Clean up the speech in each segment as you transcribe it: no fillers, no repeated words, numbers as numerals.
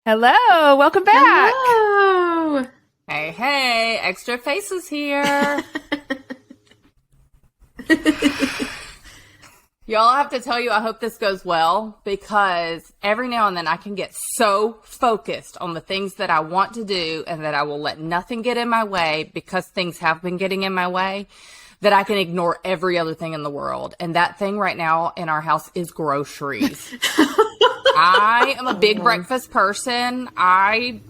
Hello, welcome back. Hello. Hey, extra faces here. Y'all, I have to tell you, I hope this goes well, because every now and then I can get so focused on the things that I want to do and that I will let nothing get in my way, because things have been getting in my way, that I can ignore every other thing in the world. And that thing right now in our house is groceries. I am a big breakfast person. I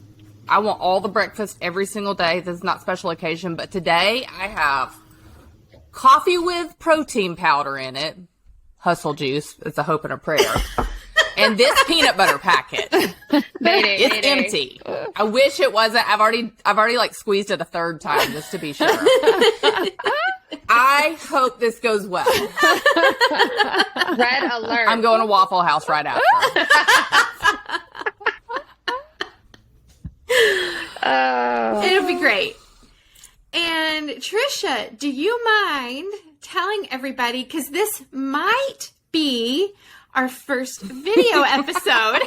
want all the breakfast every single day. This is not special occasion, but today I have coffee with protein powder in it. Hustle juice. It's a hope and a prayer. And this peanut butter packet. It's empty. I wish it wasn't. I've already like squeezed it a third time just to be sure. I hope this goes well. Red alert. I'm going to Waffle House right after. It'll be great. And Trisha, do you mind telling everybody, because this might be our first video episode.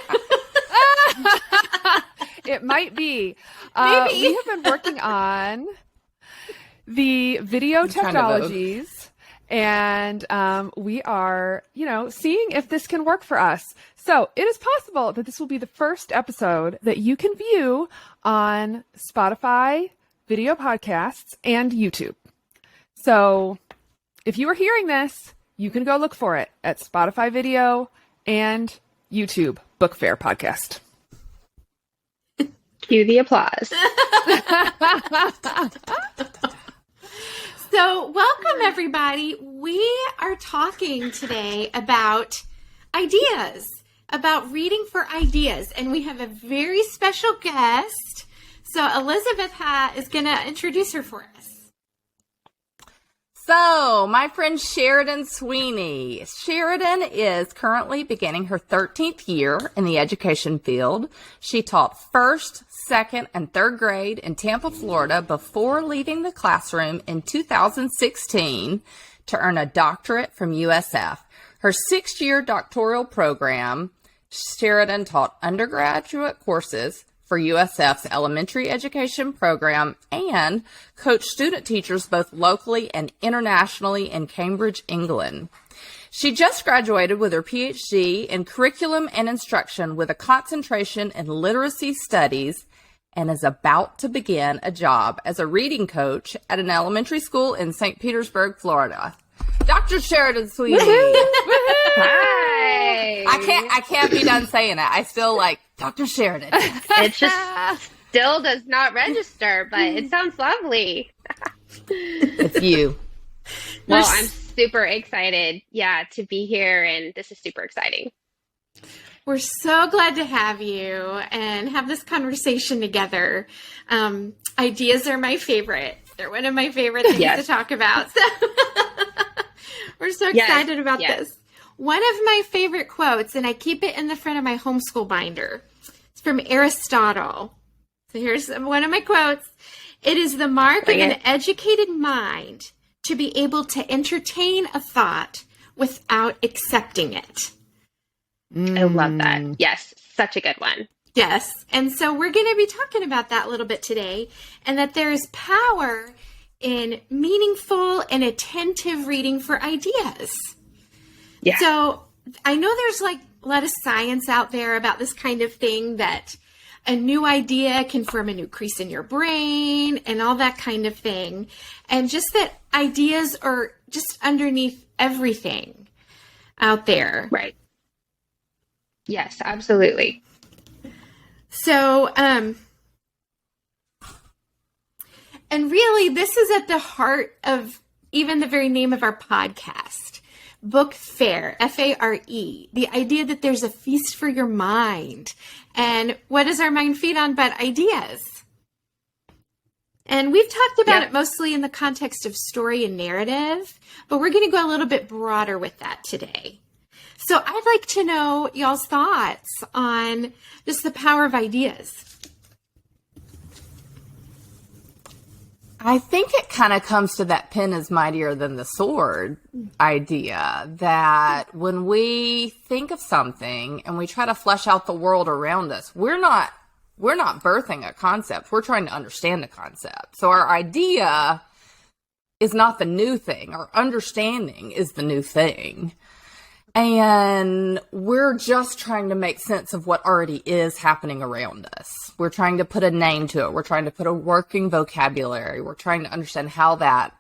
It might be. Maybe. We have been working on the video technologies, and we are, seeing if this can work for us. So it is possible that this will be the first episode that you can view on Spotify, video podcasts, and YouTube. So if you are hearing this, you can go look for it at Spotify Video and YouTube Book Fair Podcast. Cue the applause. So welcome, everybody. We are talking today about ideas, about reading for ideas. And we have a very special guest. So Elizabeth is going to introduce her for us. So, my friend Sherridon Sweeney. Sherridon is currently beginning her 13th year in the education field. She taught first, second, and third grade in Tampa, Florida before leaving the classroom in 2016 to earn a doctorate from USF. Her 6-year doctoral program, Sherridon taught undergraduate courses for USF's elementary education program and coached student teachers both locally and internationally in Cambridge, England. She just graduated with her PhD in curriculum and instruction with a concentration in literacy studies, and is about to begin a job as a reading coach at an elementary school in St. Petersburg, Florida. Dr. Sherridon Sweeney. Hi. I can't be done saying it. I still like Dr. Sheridan. It just still does not register, but it sounds lovely. It's you. Well, I'm super excited, to be here, and this is super exciting. We're so glad to have you and have this conversation together. Ideas are my favorite. They're one of my favorite things to talk about. So we're so excited about this. One of my favorite quotes, and I keep it in the front of my homeschool binder, it's from Aristotle. So here's one of my quotes. It is the mark of an educated mind to be able to entertain a thought without accepting it. I love that. Yes, such a good one. Yes. And so we're going to be talking about that a little bit today, and that there is power in meaningful and attentive reading for ideas. Yeah. So I know there's like a lot of science out there about this kind of thing, that a new idea can form a new crease in your brain and all that kind of thing. And just that ideas are just underneath everything out there. Right. Yes, absolutely. So, and really, this is at the heart of even the very name of our podcast, Book Fair, F-A-R-E, the idea that there's a feast for your mind. And what does our mind feed on but ideas? And we've talked about it mostly in the context of story and narrative, but we're going to go a little bit broader with that today. So I'd like to know y'all's thoughts on just the power of ideas. I think it kind of comes to that pen is mightier than the sword idea, that when we think of something and we try to flesh out the world around us, we're not birthing a concept. We're trying to understand the concept. So our idea is not the new thing. Our understanding is the new thing. And we're just trying to make sense of what already is happening around us. We're trying to put a name to it. We're trying to put a working vocabulary. We're trying to understand how that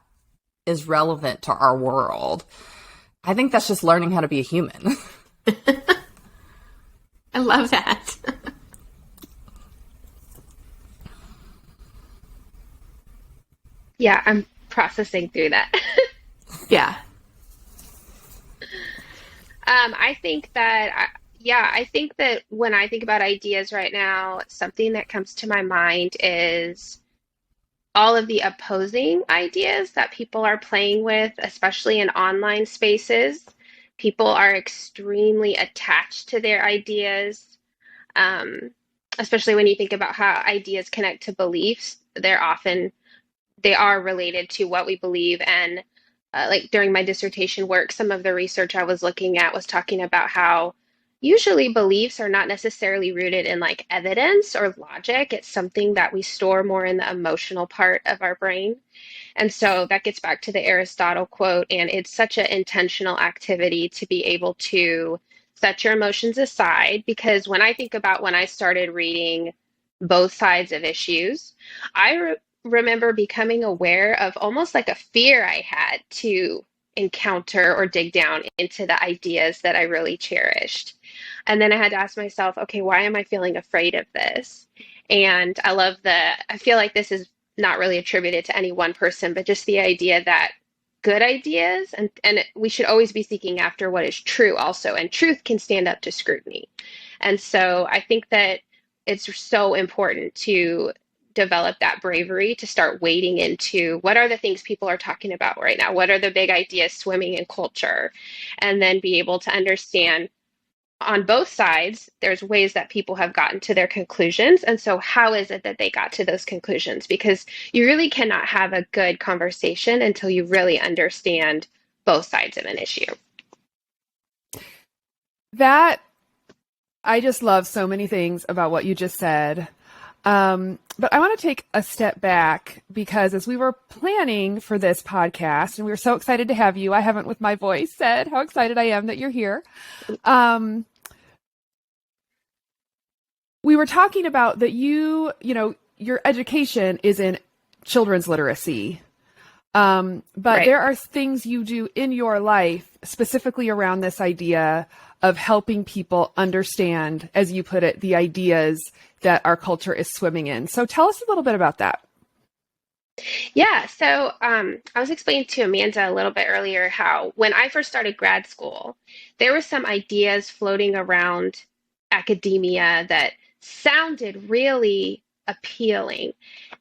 is relevant to our world. I think that's just learning how to be a human. I love that. Yeah, I'm processing through that. Yeah. I think that when I think about ideas right now, something that comes to my mind is all of the opposing ideas that people are playing with, especially in online spaces. People are extremely attached to their ideas, especially when you think about how ideas connect to beliefs. They are related to what we believe. And like during my dissertation work, some of the research I was looking at was talking about how usually beliefs are not necessarily rooted in like evidence or logic. It's something that we store more in the emotional part of our brain. And so that gets back to the Aristotle quote, and it's such an intentional activity to be able to set your emotions aside. Because when I think about when I started reading both sides of issues, I remember becoming aware of almost like a fear I had to encounter or dig down into the ideas that I really cherished. And then I had to ask myself, okay, why am I feeling afraid of this? And I feel like this is not really attributed to any one person, but just the idea that good ideas, and we should always be seeking after what is true also, and truth can stand up to scrutiny. And so I think that it's so important to develop that bravery to start wading into what are the things people are talking about right now? What are the big ideas swimming in culture? And then be able to understand on both sides, there's ways that people have gotten to their conclusions. And so how is it that they got to those conclusions? Because you really cannot have a good conversation until you really understand both sides of an issue. That, I just love so many things about what you just said. But I want to take a step back because as we were planning for this podcast, and we were so excited to have you, I haven't with my voice said how excited I am that you're here. We were talking about that your education is in children's literacy. But Right. There are things you do in your life specifically around this idea of helping people understand, as you put it, the ideas that our culture is swimming in. So tell us a little bit about that. Yeah, so I was explaining to Amanda a little bit earlier how when I first started grad school, there were some ideas floating around academia that sounded really appealing,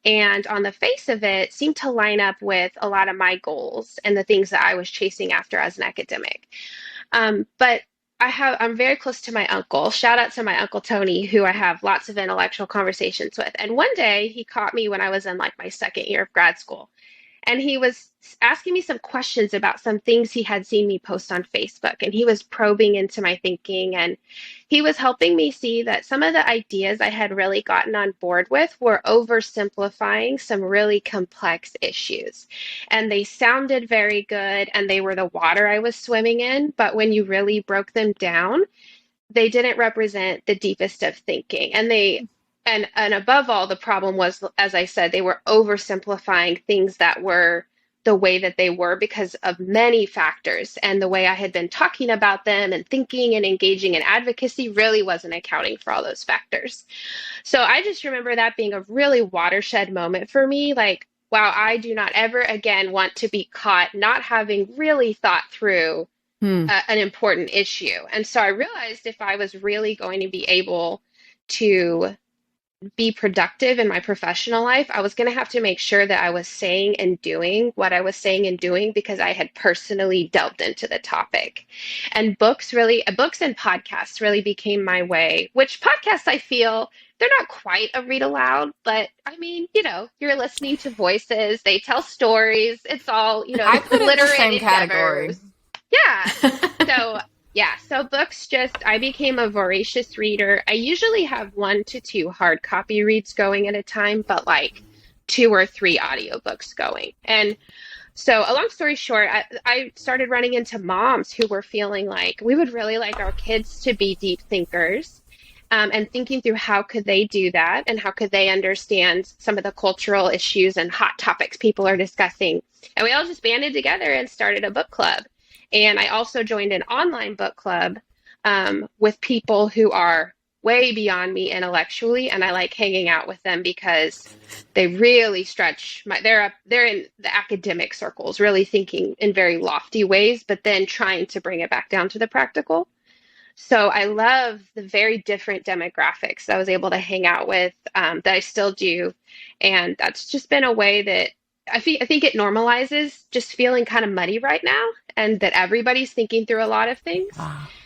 and on the face of it seemed to line up with a lot of my goals and the things that I was chasing after as an academic. But I'm very close to my uncle. Shout out to my uncle Tony, who I have lots of intellectual conversations with. And one day he caught me when I was in like my second year of grad school. And he was asking me some questions about some things he had seen me post on Facebook. And he was probing into my thinking. And he was helping me see that some of the ideas I had really gotten on board with were oversimplifying some really complex issues. And they sounded very good, and they were the water I was swimming in. But when you really broke them down, they didn't represent the deepest of thinking. And above all, the problem was, as I said, they were oversimplifying things that were the way that they were because of many factors. And the way I had been talking about them and thinking and engaging in advocacy really wasn't accounting for all those factors. So I just remember that being a really watershed moment for me. Like, wow, I do not ever again want to be caught not having really thought through an important issue. And so I realized if I was really going to be able to be productive in my professional life, I was going to have to make sure that I was saying and doing what I was saying and doing because I had personally delved into the topic. And books and podcasts really became my way, which podcasts I feel they're not quite a read aloud, but I mean, you're listening to voices, they tell stories. It's all, I put it in the same endeavors. category. Yeah. So books I became a voracious reader. I usually have 1 to 2 hard copy reads going at a time, but like 2 or 3 audiobooks going. And so a long story short, I started running into moms who were feeling like we would really like our kids to be deep thinkers, and thinking through how could they do that and how could they understand some of the cultural issues and hot topics people are discussing. And we all just banded together and started a book club. And I also joined an online book club with people who are way beyond me intellectually, and I like hanging out with them because they really stretch they're in the academic circles, really thinking in very lofty ways, but then trying to bring it back down to the practical. So I love the very different demographics that I was able to hang out with, that I still do, and that's just been a way that I think it normalizes just feeling kind of muddy right now, and that everybody's thinking through a lot of things,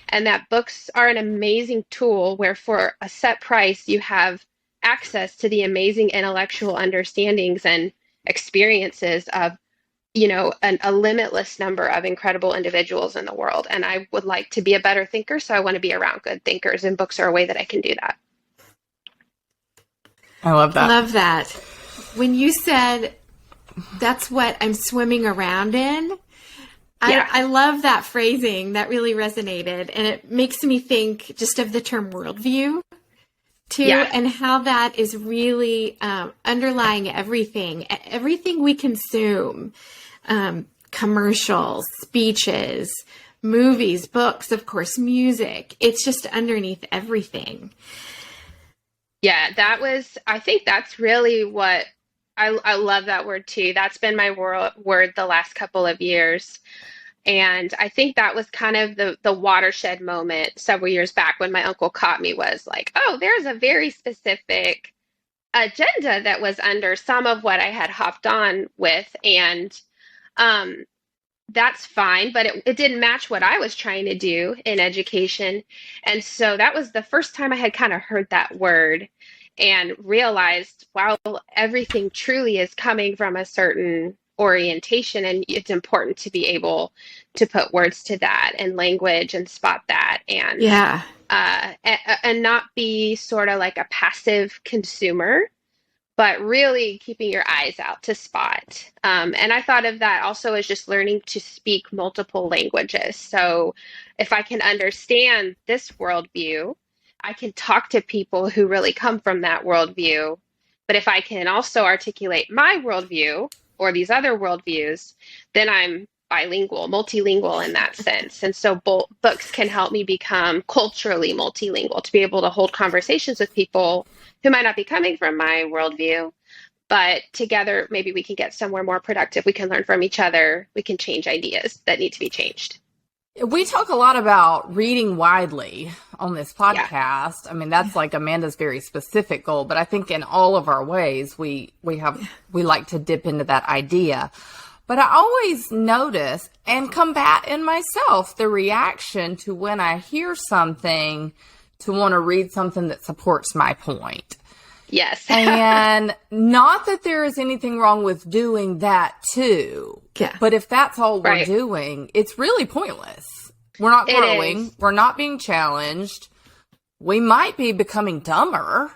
and that books are an amazing tool where for a set price you have access to the amazing intellectual understandings and experiences of, a limitless number of incredible individuals in the world. And I would like to be a better thinker, so I want to be around good thinkers, and books are a way that I can do that. I love that. Love that. When you said that's what I'm swimming around in, I love that phrasing. That really resonated. And it makes me think just of the term worldview too, and how that is really underlying everything we consume, commercials, speeches, movies, books, of course, music. It's just underneath everything. Yeah, I think that's really what I love that word too. That's been my word the last couple of years. And I think that was kind of the watershed moment several years back when my uncle caught me, was like, oh, there's a very specific agenda that was under some of what I had hopped on with. And that's fine, but it didn't match what I was trying to do in education. And so that was the first time I had kind of heard that word and realized, wow, everything truly is coming from a certain orientation, and it's important to be able to put words to that and language and spot that, and and not be sort of like a passive consumer, but really keeping your eyes out to spot. And I thought of that also as just learning to speak multiple languages. So if I can understand this worldview, I can talk to people who really come from that worldview. But if I can also articulate my worldview or these other worldviews, then I'm bilingual, multilingual in that sense. And so books can help me become culturally multilingual, to be able to hold conversations with people who might not be coming from my worldview, but together maybe we can get somewhere more productive. We can learn from each other. We can change ideas that need to be changed. We talk a lot about reading widely on this podcast. Yeah. I mean, that's like Amanda's very specific goal, but I think in all of our ways, we like to dip into that idea. But I always notice and combat in myself the reaction to when I hear something to want to read something that supports my point. Yes. And not that there is anything wrong with doing that too. Yeah. But if that's all we're doing, it's really pointless. We're not growing. We're not being challenged. We might be becoming dumber.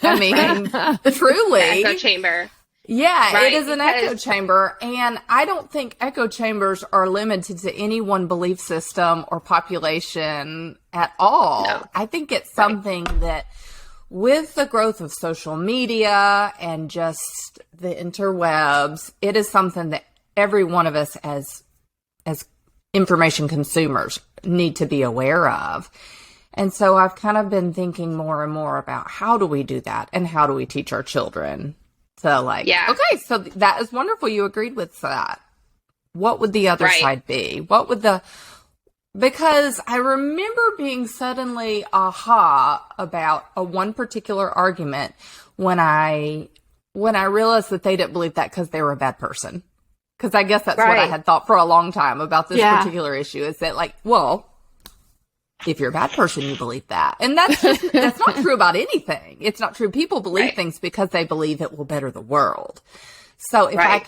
I mean, truly. The echo chamber. Yeah, right, it is an echo chamber. And I don't think echo chambers are limited to any one belief system or population at all. No. I think it's something that, with the growth of social media and just the interwebs, it is something that every one of us as information consumers need to be aware of. And so I've kind of been thinking more and more about how do we do that and how do we teach our children to okay, so that is wonderful. You agreed with that. What would the other side be? What Because I remember being suddenly aha about one particular argument when I realized that they didn't believe that because they were a bad person. Because I guess that's what I had thought for a long time about this particular issue, is that, like, well, if you're a bad person, you believe that. And that's not true about anything. It's not true. People believe things because they believe it will better the world. So if I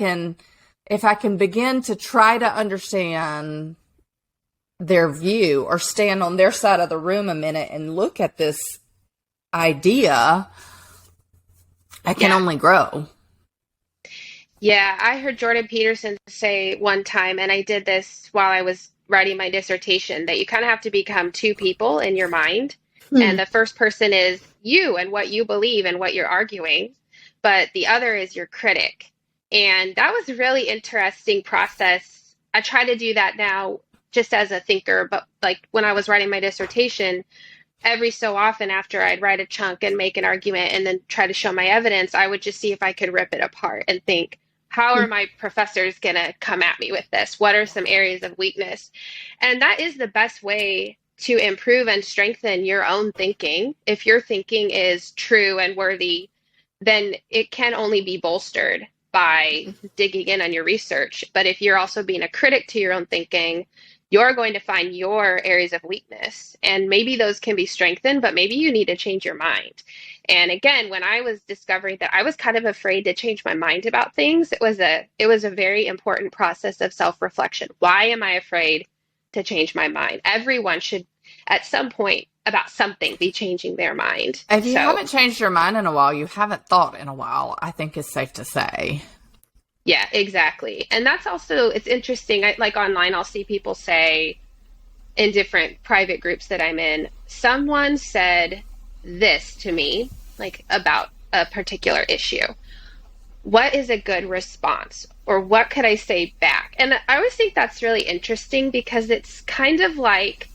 can begin to try to understand their view or stand on their side of the room a minute and look at this idea, I can only grow. Yeah, I heard Jordan Peterson say one time, and I did this while I was writing my dissertation, that you kind of have to become two people in your mind. And the first person is you and what you believe and what you're arguing, but the other is your critic. And that was a really interesting process. I try to do that now just as a thinker, but like when I was writing my dissertation, every so often after I'd write a chunk and make an argument and then try to show my evidence, I would just see if I could rip it apart and think, how are my professors going to come at me with this? What are some areas of weakness? And that is the best way to improve and strengthen your own thinking. If your thinking is true and worthy, then it can only be bolstered by digging in on your research. But if you're also being a critic to your own thinking, you're going to find your areas of weakness. And maybe those can be strengthened, but maybe you need to change your mind. And again, when I was discovering that I was kind of afraid to change my mind about things, it was a very important process of self-reflection. Why am I afraid to change my mind? Everyone should, at some point about something, be changing their mind. If you haven't changed your mind in a while, you haven't thought in a while, I think is safe to say. Yeah, exactly. And that's also, it's interesting. Like online, I'll see people say in different private groups that I'm in, someone said this to me, like about a particular issue. What is a good response? Or what could I say back? And I always think that's really interesting because it's kind of like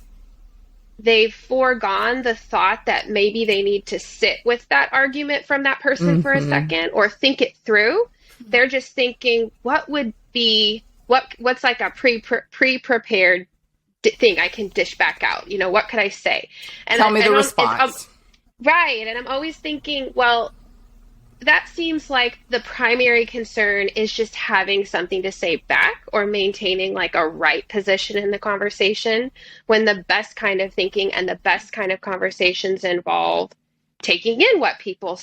they've foregone the thought that maybe they need to sit with that argument from that person for a second or think it through. They're just thinking, what would be, what's like a pre-prepared thing I can dish back out? You know, what could I say? And Tell me the response. Right. And I'm always thinking, well, that seems like the primary concern is just having something to say back or maintaining like a right position in the conversation, when the best kind of thinking and the best kind of conversations involve taking in what people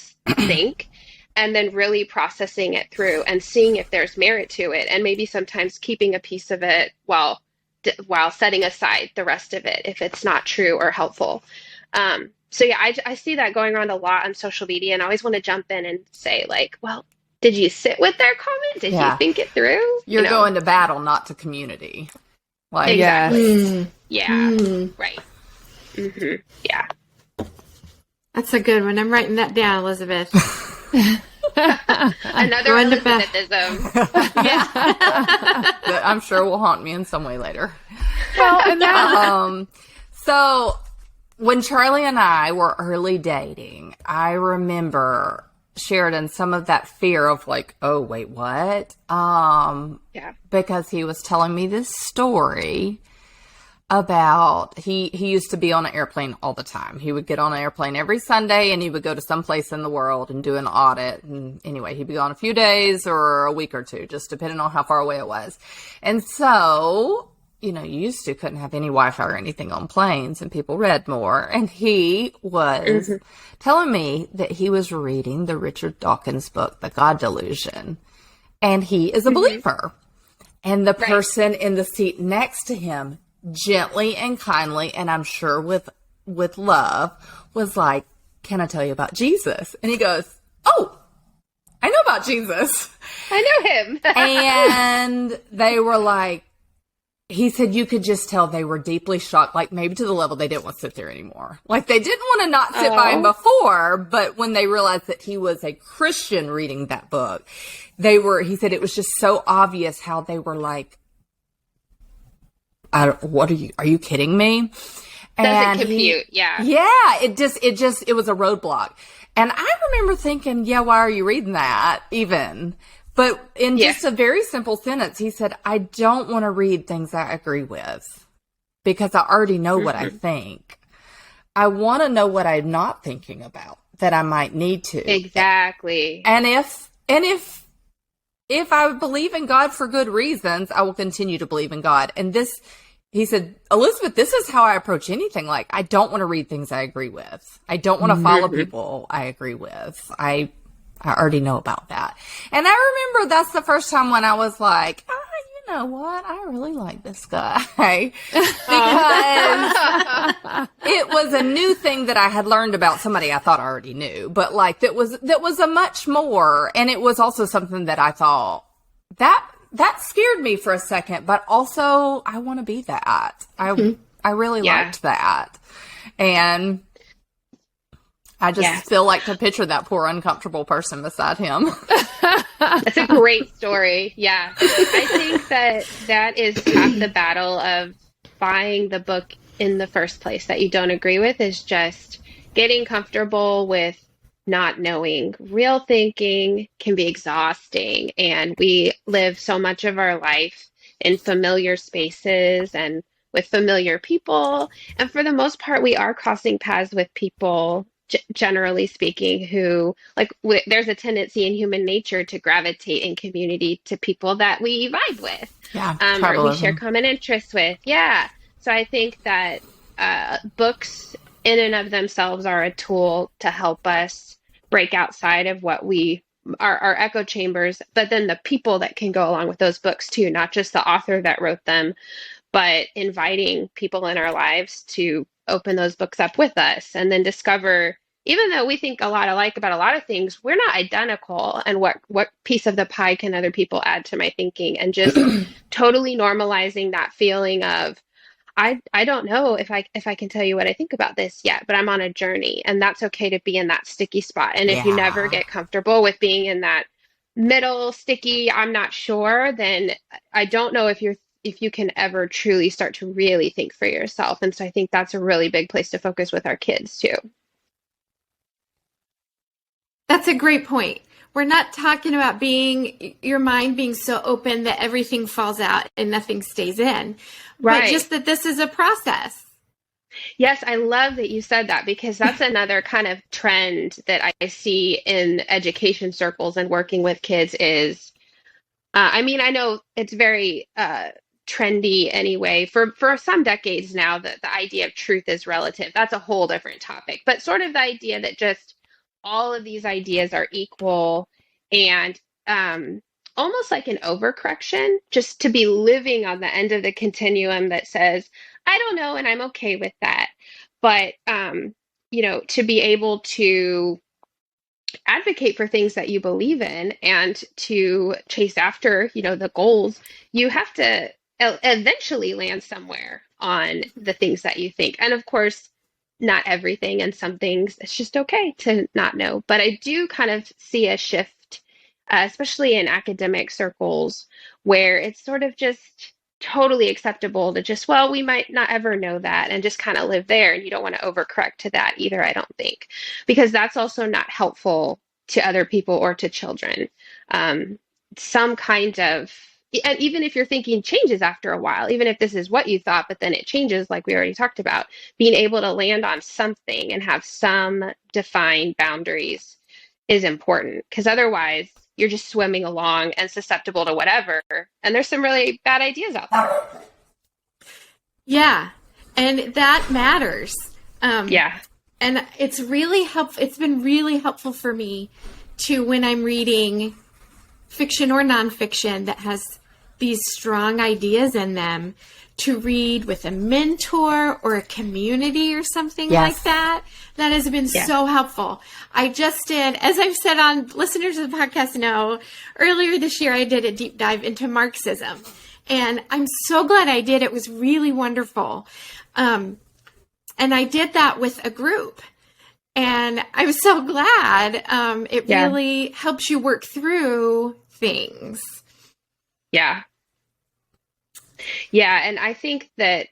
think and then really processing it through and seeing if there's merit to it, and maybe sometimes keeping a piece of it while setting aside the rest of it if it's not true or helpful. So yeah, I see that going around a lot on social media, and I always want to jump in and say, like, well, did you sit with their comment? Did you think it through? You're going to battle, not to community. Like, exactly. Yeah. Right. Yeah. That's a good one. I'm writing that down, Elizabeth. Another Elizabethism. That I'm sure will haunt me in some way later. Well, and that, so when Charlie and I were early dating, I remember, Sheridan, some of that fear of like, oh, wait, what? Because he was telling me this story about, he used to be on an airplane all the time. He would get on an airplane every Sunday and he would go to some place in the world and do an audit. And anyway, he'd be gone a few days or a week or two, just depending on how far away it was. And so, you know, you used to couldn't have any Wi-Fi or anything on planes and people read more. And he was telling me that he was reading the Richard Dawkins book, The God Delusion. And he is a believer. And the person in the seat next to him, gently and kindly, and I'm sure with love, was like, can I tell you about Jesus? And he goes, oh, I know about Jesus. I know him. And they were like, he said you could just tell they were deeply shocked, like maybe to the level they didn't want to sit there anymore. Like they didn't want to not sit by him before, but when they realized that he was a Christian reading that book, he said it was just so obvious how they were like, are you kidding me? Doesn't compute. Yeah. It was a roadblock. And I remember thinking, why are you reading that even? But in just a very simple sentence, he said, I don't want to read things I agree with. because I already know what I think. I want to know what I'm not thinking about that I might need to. Exactly. And if I believe in God for good reasons, I will continue to believe in God. And this, he said, Elizabeth, this is how I approach anything. Like, I don't want to read things I agree with. I don't want to follow people I agree with. I already know about that. And I remember that's the first time when I was like, you know what? I really like this guy. Because it was a new thing that I had learned about somebody I thought I already knew. But like, that was a much more. And it was also something that I thought, that scared me for a second, but also I want to be that. I really liked that. And I just feel like to picture that poor uncomfortable person beside him. That's a great story. Yeah. I think that is half the battle of buying the book in the first place that you don't agree with, is just getting comfortable with not knowing. Real thinking can be exhausting, and we live so much of our life in familiar spaces and with familiar people. And for the most part, we are crossing paths with people, generally speaking, who, like, there's a tendency in human nature to gravitate in community to people that we vibe with, or we share common interests with. Yeah. So I think that books in and of themselves are a tool to help us break outside of what we our echo chambers, but then the people that can go along with those books too, not just the author that wrote them, but inviting people in our lives to open those books up with us and then discover, even though we think a lot alike about a lot of things, we're not identical. And what piece of the pie can other people add to my thinking? And just totally normalizing that feeling of, I don't know if I can tell you what I think about this yet, but I'm on a journey, and that's okay to be in that sticky spot. And if you never get comfortable with being in that middle sticky, I'm not sure, then I don't know if you can ever truly start to really think for yourself. And so I think that's a really big place to focus with our kids too. That's a great point. We're not talking about your mind being so open that everything falls out and nothing stays in. Right. But just that this is a process. Yes, I love that you said that, because that's another kind of trend that I see in education circles and working with kids is, I know it's very trendy anyway. For some decades now, the idea of truth is relative. That's a whole different topic. But sort of the idea that just all of these ideas are equal, and almost like an overcorrection, just to be living on the end of the continuum that says, I don't know, and I'm okay with that. But, to be able to advocate for things that you believe in and to chase after, the goals, you have to eventually land somewhere on the things that you think. And of course, not everything, and some things it's just okay to not know. But I do kind of see a shift, especially in academic circles, where it's sort of just totally acceptable to just, well, we might not ever know that, and just kind of live there. And you don't want to overcorrect to that either, I don't think, because that's also not helpful to other people or to children. Some kind of, and even if your thinking changes after a while, even if this is what you thought, but then it changes, like we already talked about, being able to land on something and have some defined boundaries is important, because otherwise you're just swimming along and susceptible to whatever. And there's some really bad ideas out there. Yeah. And that matters. Yeah. And it's really helpful. It's been really helpful for me to, when I'm reading fiction or nonfiction that has these strong ideas in them, to read with a mentor or a community or something like that. That has been so helpful. I just did, as I've said on, listeners of the podcast know, earlier this year I did a deep dive into Marxism. And I'm so glad I did. It was really wonderful. And I did that with a group. And I'm so glad. It really helps you work through things. Yeah. Yeah. And I think that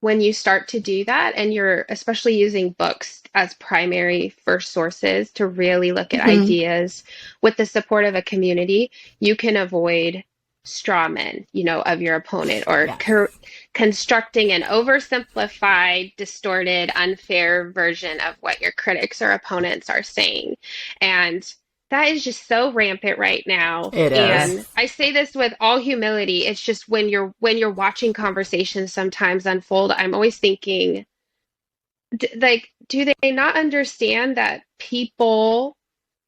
when you start to do that, and you're especially using books as primary first sources to really look at ideas with the support of a community, you can avoid straw men, of your opponent, or constructing an oversimplified, distorted, unfair version of what your critics or opponents are saying. And that is just so rampant right now. It is. And I say this with all humility. It's just when you're watching conversations sometimes unfold, I'm always thinking, do they not understand that people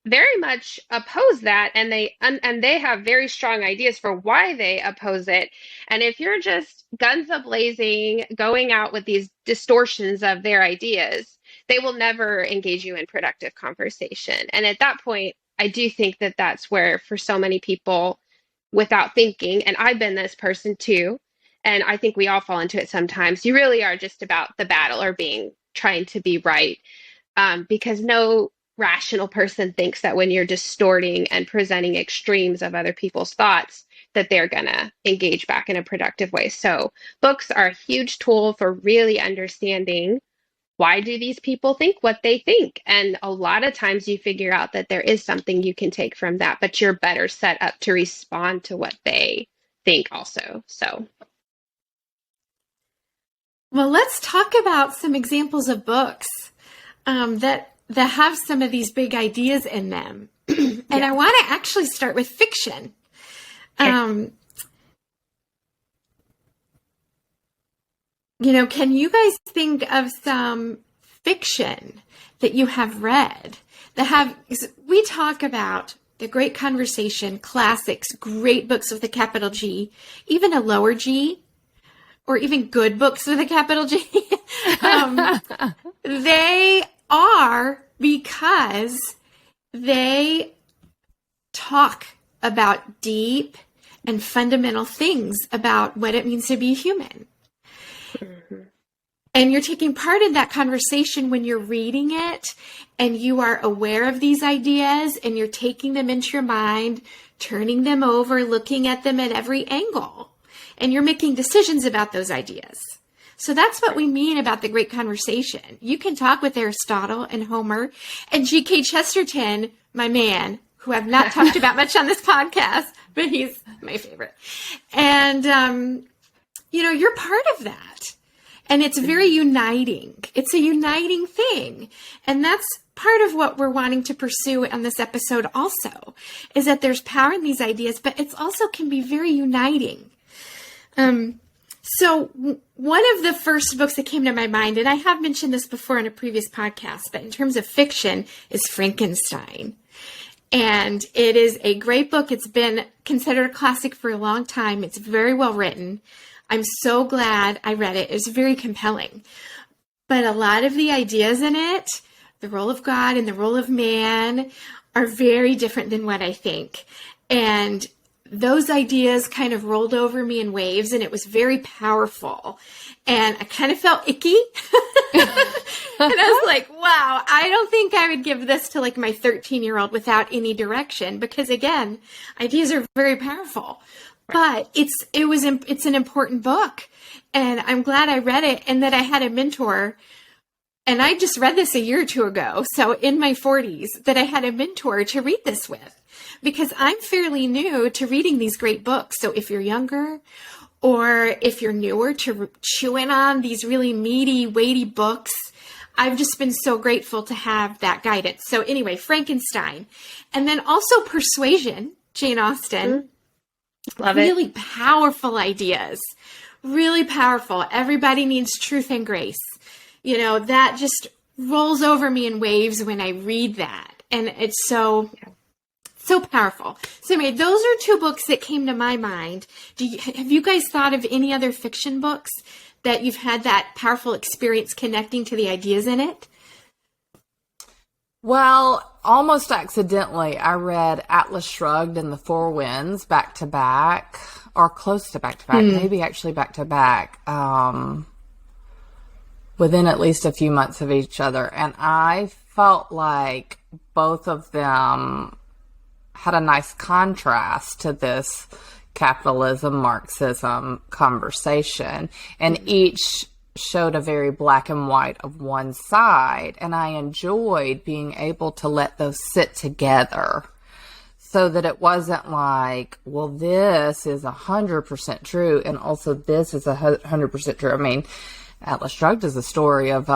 very much oppose that, and they have very strong ideas for why they oppose it. And if you're just guns a-blazing, going out with these distortions of their ideas, they will never engage you in productive conversation. And at that point, I do think that that's where, for so many people, without thinking, and I've been this person too, and I think we all fall into it sometimes, you really are just about the battle or trying to be right, because no rational person thinks that when you're distorting and presenting extremes of other people's thoughts, that they're going to engage back in a productive way. So books are a huge tool for really understanding, why do these people think what they think? And a lot of times you figure out that there is something you can take from that, but you're better set up to respond to what they think also. So. Well, let's talk about some examples of books that have some of these big ideas in them. And I want to actually start with fiction. Okay. Can you guys think of some fiction that you have read we talk about the great conversation, classics, great books with a capital G, even a lower G, or even good books with a capital G. They are, because they talk about deep and fundamental things about what it means to be human. Mm-hmm. And you're taking part in that conversation when you're reading it, and you are aware of these ideas, and you're taking them into your mind, turning them over, looking at them at every angle, and you're making decisions about those ideas. So that's what we mean about the great conversation. You can talk with Aristotle and Homer and G.K. Chesterton, my man, who I've not talked about much on this podcast, but he's my favorite. And, you're part of that. And it's very uniting. It's a uniting thing. And that's part of what we're wanting to pursue on this episode also, is that there's power in these ideas, but it also can be very uniting. So one of the first books that came to my mind, and I have mentioned this before in a previous podcast, but in terms of fiction, is Frankenstein. And it is a great book. It's been considered a classic for a long time. It's very well written. I'm so glad I read it. It was very compelling. But a lot of the ideas in it, the role of God and the role of man, are very different than what I think. And those ideas kind of rolled over me in waves, and it was very powerful. And I kind of felt icky. And I was like, wow, I don't think I would give this to like my 13-year-old without any direction, because again, ideas are very powerful. But it's an important book, and I'm glad I read it, and that I had a mentor. And I just read this a year or two ago, so in my 40s, that I had a mentor to read this with, because I'm fairly new to reading these great books. So if you're younger, or if you're newer to chewing on these really meaty, weighty books, I've just been so grateful to have that guidance. So anyway, Frankenstein. And then also Persuasion, Jane Austen. Mm-hmm. Love it. Really powerful ideas. Really powerful. Everybody needs truth and grace. That just rolls over me in waves when I read that. And it's so powerful. So anyway, those are two books that came to my mind. Have you guys thought of any other fiction books that you've had that powerful experience connecting to the ideas in it? Well, almost accidentally, I read Atlas Shrugged and The Four Winds back to back, or close to back to back, maybe actually back to back, within at least a few months of each other. And I felt like both of them had a nice contrast to this capitalism, Marxism conversation, and each showed a very black and white of one side, and I enjoyed being able to let those sit together. so that it wasn't like, well, this is 100% true, and also this is 100% true. I mean, Atlas Shrugged is a story of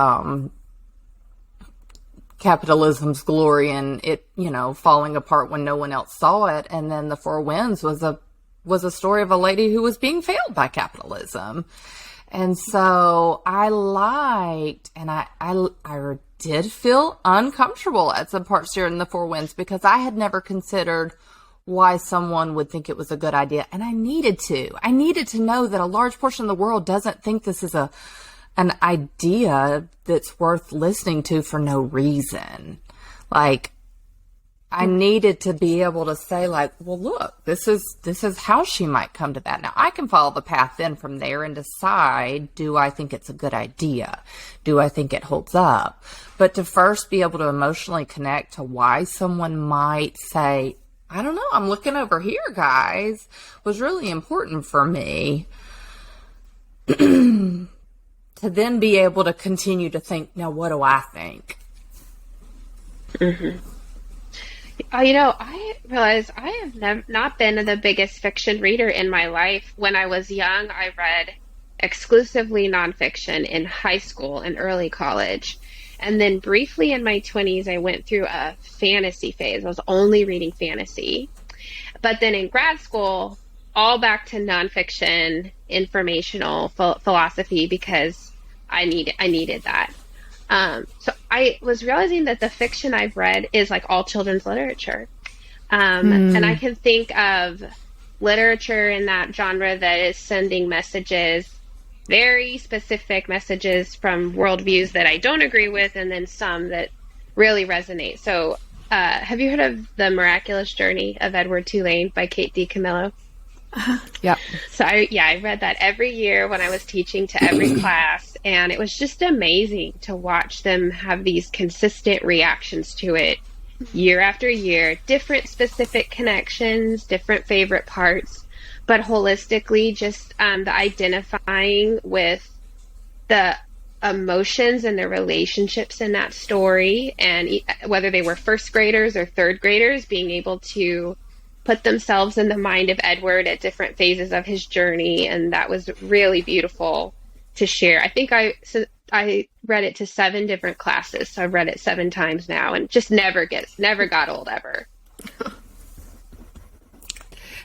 capitalism's glory and it, falling apart when no one else saw it. And then The Four Winds was a story of a lady who was being failed by capitalism. And so I liked, and I did feel uncomfortable at some parts here in The Four Winds because I had never considered why someone would think it was a good idea. And I needed to know that a large portion of the world doesn't think this is an idea that's worth listening to for no reason. Like, I needed to be able to say, like, well, look, this is how she might come to that. Now, I can follow the path then from there and decide, do I think it's a good idea? Do I think it holds up? But to first be able to emotionally connect to why someone might say, I don't know, I'm looking over here, guys, was really important for me. To then be able to continue to think, now what do I think? Mm-hmm. I realize I have not been the biggest fiction reader in my life. When I was young, I read exclusively nonfiction in high school and early college. And then briefly in my 20s, I went through a fantasy phase. I was only reading fantasy. But then in grad school, all back to nonfiction, informational philosophy, because I needed that. So I was realizing that the fiction I've read is like all children's literature. And I can think of literature in that genre that is sending messages, very specific messages from worldviews that I don't agree with, and then some that really resonate. So have you heard of The Miraculous Journey of Edward Tulane by Kate DiCamillo? Yeah. So I read that every year when I was teaching to every class, and it was just amazing to watch them have these consistent reactions to it year after year, different specific connections, different favorite parts, but holistically just the identifying with the emotions and the relationships in that story, and whether they were first graders or third graders, being able to put themselves in the mind of Edward at different phases of his journey. And that was really beautiful to share. I think I read it to 7 different classes. So I've read it 7 times now, and just never got old ever.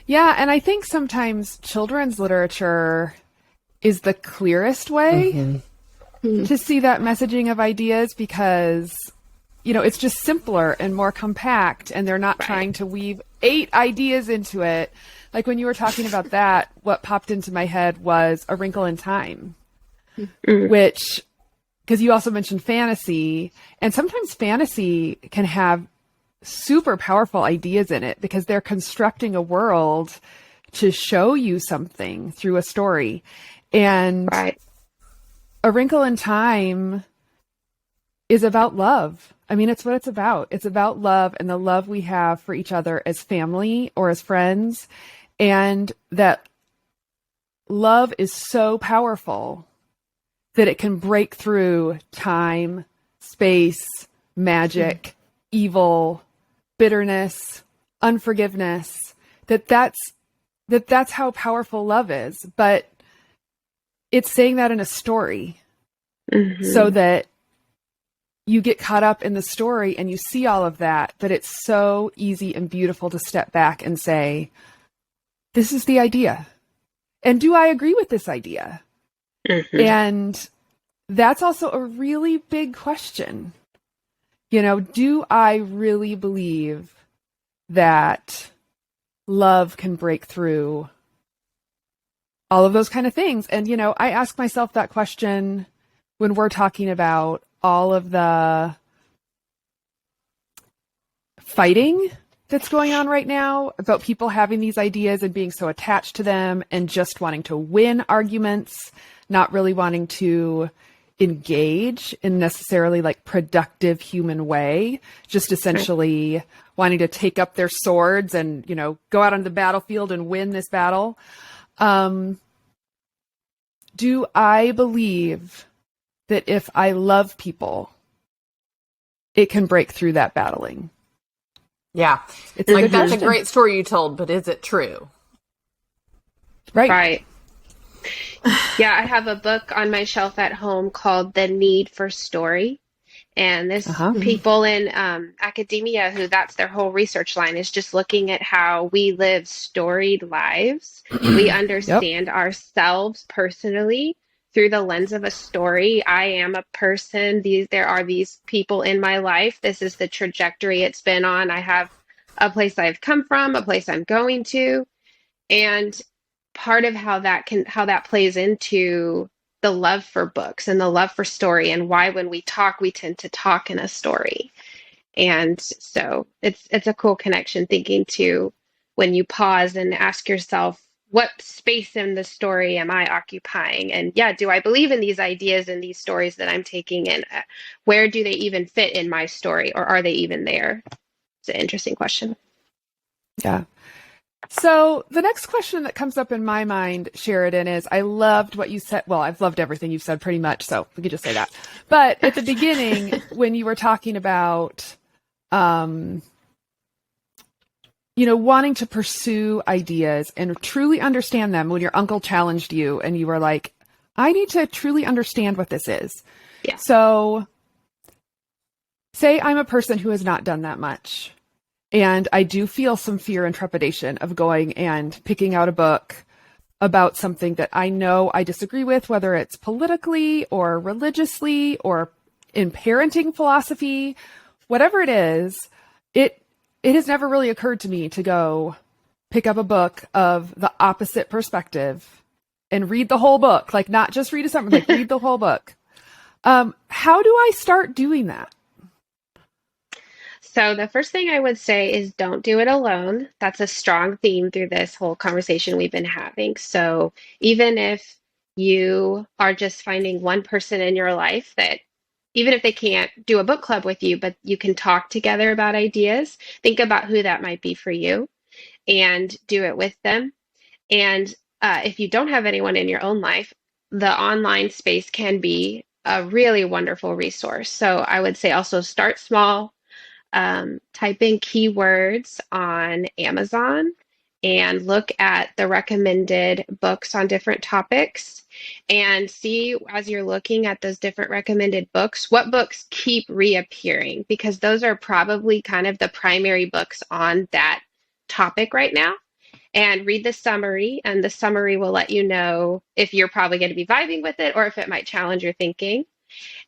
Yeah. And I think sometimes children's literature is the clearest way to see that messaging of ideas, because it's just simpler and more compact, and they're not trying to weave 8 ideas into it. Like when you were talking about that, what popped into my head was A Wrinkle in Time, which, because you also mentioned fantasy, and sometimes fantasy can have super powerful ideas in it because they're constructing a world to show you something through a story. And A Wrinkle in Time is about love. I mean, it's what it's about. It's about love and the love we have for each other as family or as friends. And that love is so powerful that it can break through time, space, magic, evil, bitterness, unforgiveness. That's how powerful love is. But it's saying that in a story so that you get caught up in the story and you see all of that, but it's so easy and beautiful to step back and say, this is the idea. And do I agree with this idea? And that's also a really big question. Do I really believe that love can break through all of those kind of things? And, I ask myself that question when we're talking about all of the fighting that's going on right now, about people having these ideas and being so attached to them and just wanting to win arguments, not really wanting to engage in necessarily like productive human way, just essentially wanting to take up their swords and, go out on the battlefield and win this battle. Do I believe that if I love people, it can break through that battling? Yeah. It's like, that's a great story you told, but is it true? Right. Yeah, I have a book on my shelf at home called The Need for Story. And there's people in academia who that's their whole research line, is just looking at how we live storied lives. We understand ourselves personally through the lens of a story. I am a person. There are these people in my life. This is the trajectory it's been on. I have a place I've come from, a place I'm going to. And part of how that plays into the love for books and the love for story, and why when we talk, we tend to talk in a story. And so it's a cool connection, thinking to when you pause and ask yourself, what space in the story am I occupying? And do I believe in these ideas and these stories that I'm taking in? Where do they even fit in my story, or are they even there? It's an interesting question. Yeah. So the next question that comes up in my mind, Sheridan, is I loved what you said. Well, I've loved everything you've said pretty much, so we could just say that. But at the beginning, when you were talking about, wanting to pursue ideas and truly understand them, when your uncle challenged you and you were like, I need to truly understand what this is. Yeah. So say I'm a person who has not done that much. And I do feel some fear and trepidation of going and picking out a book about something that I know I disagree with, whether it's politically or religiously or in parenting philosophy, whatever it is. It has never really occurred to me to go pick up a book of the opposite perspective and read the whole book, like not just read a summary, like read the whole book. How do I start doing that? So the first thing I would say is don't do it alone. That's a strong theme through this whole conversation we've been having. So even if you are just finding one person in your life that, even if they can't do a book club with you, but you can talk together about ideas, think about who that might be for you and do it with them. And if you don't have anyone in your own life, the online space can be a really wonderful resource. So I would say also start small. Type in keywords on Amazon and look at the recommended books on different topics, and see, as you're looking at those different recommended books, what books keep reappearing, because those are probably kind of the primary books on that topic right now. And read the summary, and the summary will let you know if you're probably going to be vibing with it or if it might challenge your thinking.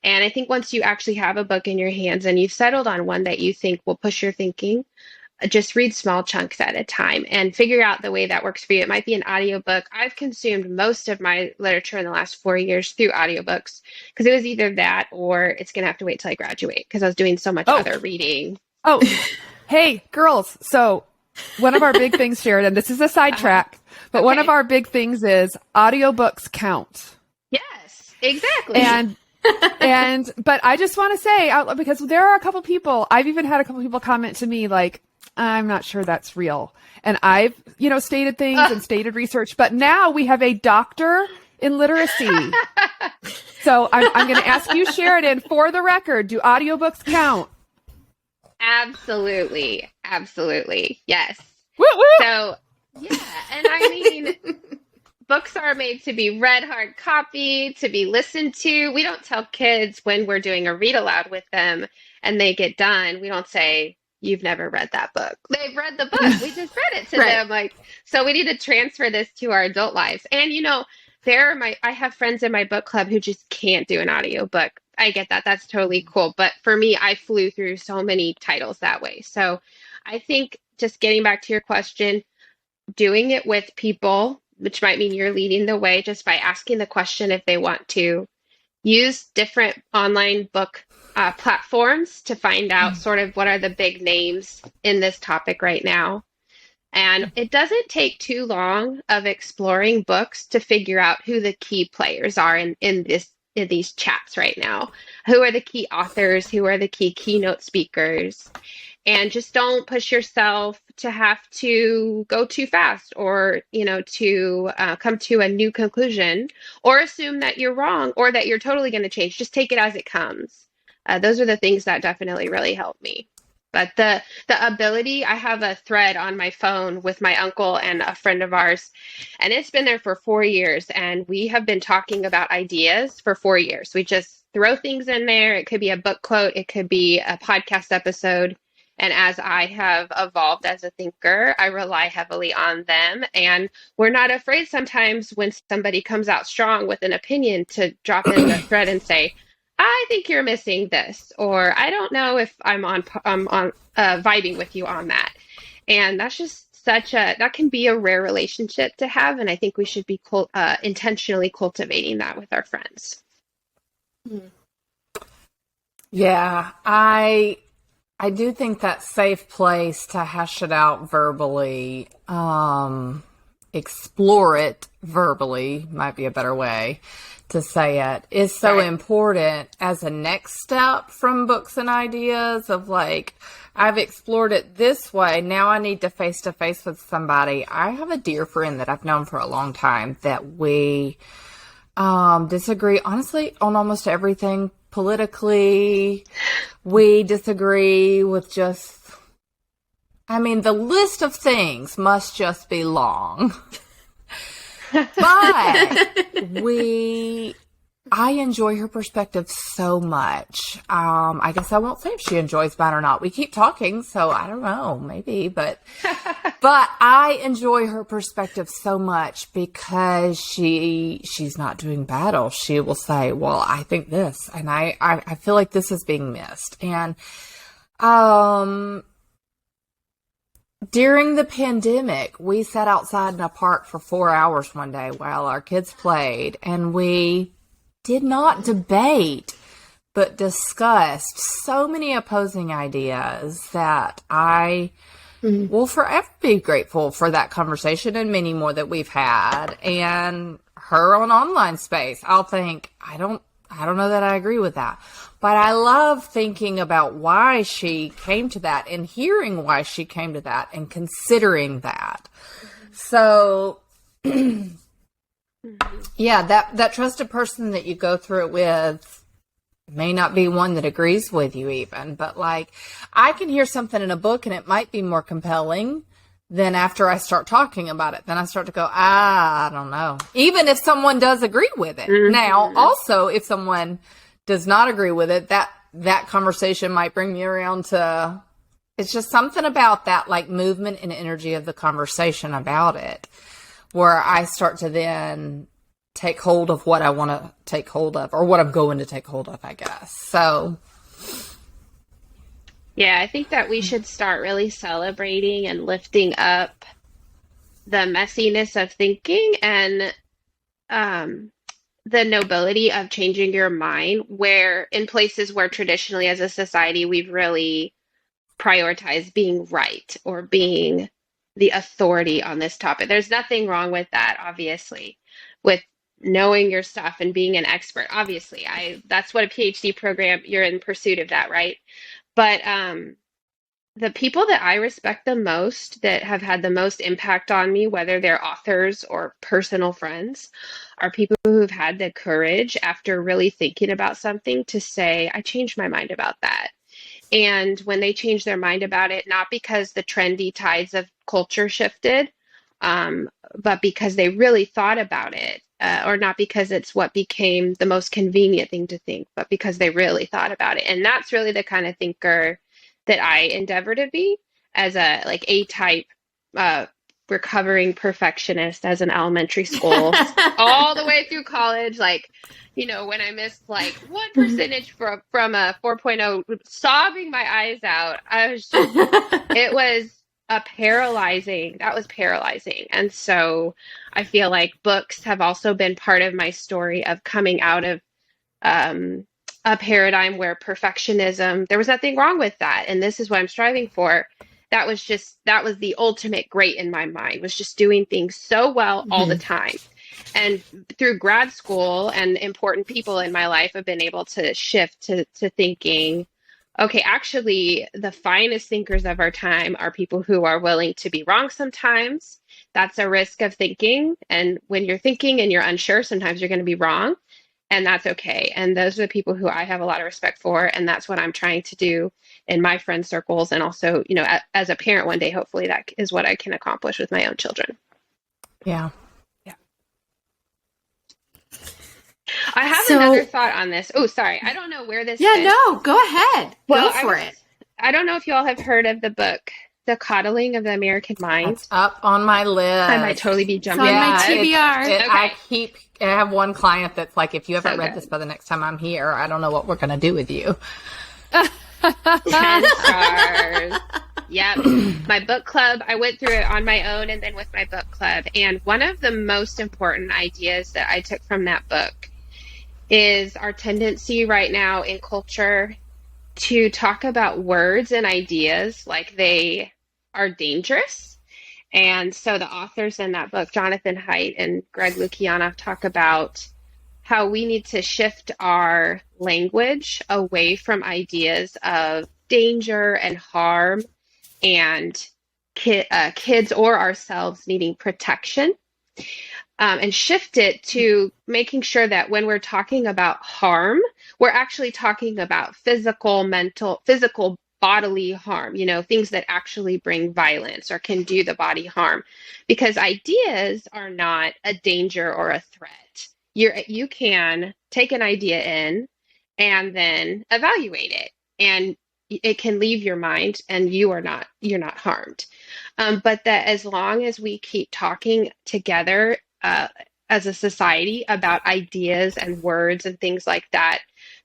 And I think once you actually have a book in your hands and you've settled on one that you think will push your thinking, just read small chunks at a time and figure out the way that works for you. It might be an audiobook. I've consumed most of my literature in the last 4 years through audiobooks, because it was either that or it's going to have to wait till I graduate, because I was doing so much other reading. Oh, hey, girls. So one of our big things, Sheridan, this is a sidetrack, but one of our big things is audiobooks count. Yes, exactly. But I just want to say, because there are a couple people, I've even had a couple people comment to me like, I'm not sure that's real. And I've, stated things and stated research, but now we have a doctor in literacy. So I'm going to ask you, Sheridan, for the record, do audiobooks count? Absolutely. Absolutely. Yes. Woo, woo. So, yeah. And I mean, books are made to be read hard copy, to be listened to. We don't tell kids when we're doing a read aloud with them and they get done, we don't say, you've never read that book. They've read the book. We just read it to them. So we need to transfer this to our adult lives. And, I have friends in my book club who just can't do an audiobook. I get that. That's totally cool. But for me, I flew through so many titles that way. So I think, just getting back to your question, doing it with people, which might mean you're leading the way just by asking the question if they want to. Use different online book platforms to find out sort of what are the big names in this topic right now. And it doesn't take too long of exploring books to figure out who the key players are in these chats right now. Who are the key authors? Who are the key keynote speakers? And just don't push yourself to have to go too fast or, to come to a new conclusion or assume that you're wrong or that you're totally going to change. Just take it as it comes. Those are the things that definitely really helped me. But the ability, I have a thread on my phone with my uncle and a friend of ours, and it's been there for 4 years, and we have been talking about ideas for 4 years. We just throw things in there. It could be a book quote, it could be a podcast episode. And as I have evolved as a thinker, I rely heavily on them. And we're not afraid sometimes when somebody comes out strong with an opinion to drop in the thread and say, I think you're missing this, or I don't know if I'm on vibing with you on that. And that's just that can be a rare relationship to have. And I think we should be intentionally cultivating that with our friends. Yeah, I do think that safe place to hash it out verbally, explore it verbally might be a better way to say it, is so important as a next step from books and ideas of like, I've explored it this way. Now I need to face with somebody. I have a dear friend that I've known for a long time that we disagree, honestly, on almost everything. Politically, we disagree with the list of things must just be long. But I enjoy her perspective so much. I guess I won't say if she enjoys mine or not. We keep talking, so I don't know, maybe, but I enjoy her perspective so much because she's not doing battle. She will say, well, I think this, and I feel like this is being missed. And, during the pandemic, we sat outside in a park for 4 hours one day while our kids played, and we did not debate, but discussed so many opposing ideas that I will forever be grateful for that conversation and many more that we've had. And her on online space, I'll think, I don't know that I agree with that. But I love thinking about why she came to that and hearing why she came to that and considering that. So, yeah, that trusted person that you go through it with may not be one that agrees with you even. But, like, I can hear something in a book and it might be more compelling than after I start talking about it. Then I start to go, I don't know. Even if someone does agree with it. Mm-hmm. Now, also, if someone does not agree with it, that conversation might bring me around to, it's just something about that, like, movement and energy of the conversation about it, where I start to then take hold of what I want to take hold of, or what I'm going to take hold of, I guess. So, yeah, I think that we should start really celebrating and lifting up the messiness of thinking and the nobility of changing your mind, where in places where traditionally as a society we've really prioritized being right or being the authority on this topic. There's nothing wrong with that, obviously, with knowing your stuff and being an expert. Obviously, that's what a PhD program, you're in pursuit of that, right? But the people that I respect the most, that have had the most impact on me, whether they're authors or personal friends, are people who've had the courage after really thinking about something to say, I changed my mind about that. And when they change their mind about it, not because the trendy tides of culture shifted, but because they really thought about it, or not because it's what became the most convenient thing to think, but because they really thought about it. And that's really the kind of thinker that I endeavor to be, as a like A-type recovering perfectionist as an elementary school, all the way through college. Like, you know, when I missed like 1% from a 4.0, sobbing my eyes out, I was just, it was that was paralyzing. And so I feel like books have also been part of my story of coming out of a paradigm where perfectionism, there was nothing wrong with that, and this is what I'm striving for. That was the ultimate great in my mind, was just doing things so well all the time. And through grad school and important people in my life, I've been able to shift to thinking, okay, actually, the finest thinkers of our time are people who are willing to be wrong sometimes. That's a risk of thinking. And when you're thinking and you're unsure, sometimes you're going to be wrong. and that's okay. And those are the people who I have a lot of respect for, and that's what I'm trying to do in my friend circles. And also, as a parent one day, hopefully that is what I can accomplish with my own children. Yeah. I have another thought on this. Oh, sorry. I don't know where this Yeah, fits. no, go ahead. Well, go for it. I don't know if you all have heard of the book, The Coddling of the American Mind. It's up on my list. I might totally be jumping. It's on my TBR. Okay. I have one client that's like, if you haven't read good. this by the next time I'm here, I don't know what we're going to do with you. 10 stars. Yep. My book club, I went through it on my own and then with my book club. And one of the most important ideas that I took from that book is our tendency right now in culture to talk about words and ideas like they are dangerous. And so the authors in that book, Jonathan Haidt and Greg Lukianoff, talk about how we need to shift our language away from ideas of danger and harm and kids or ourselves needing protection, and shift it to making sure that when we're talking about harm, we're actually talking about physical, bodily harm, things that actually bring violence or can do the body harm, because ideas are not a danger or a threat. You can take an idea in and then evaluate it, and it can leave your mind and you're not harmed. But that as long as we keep talking together as a society about ideas and words and things like that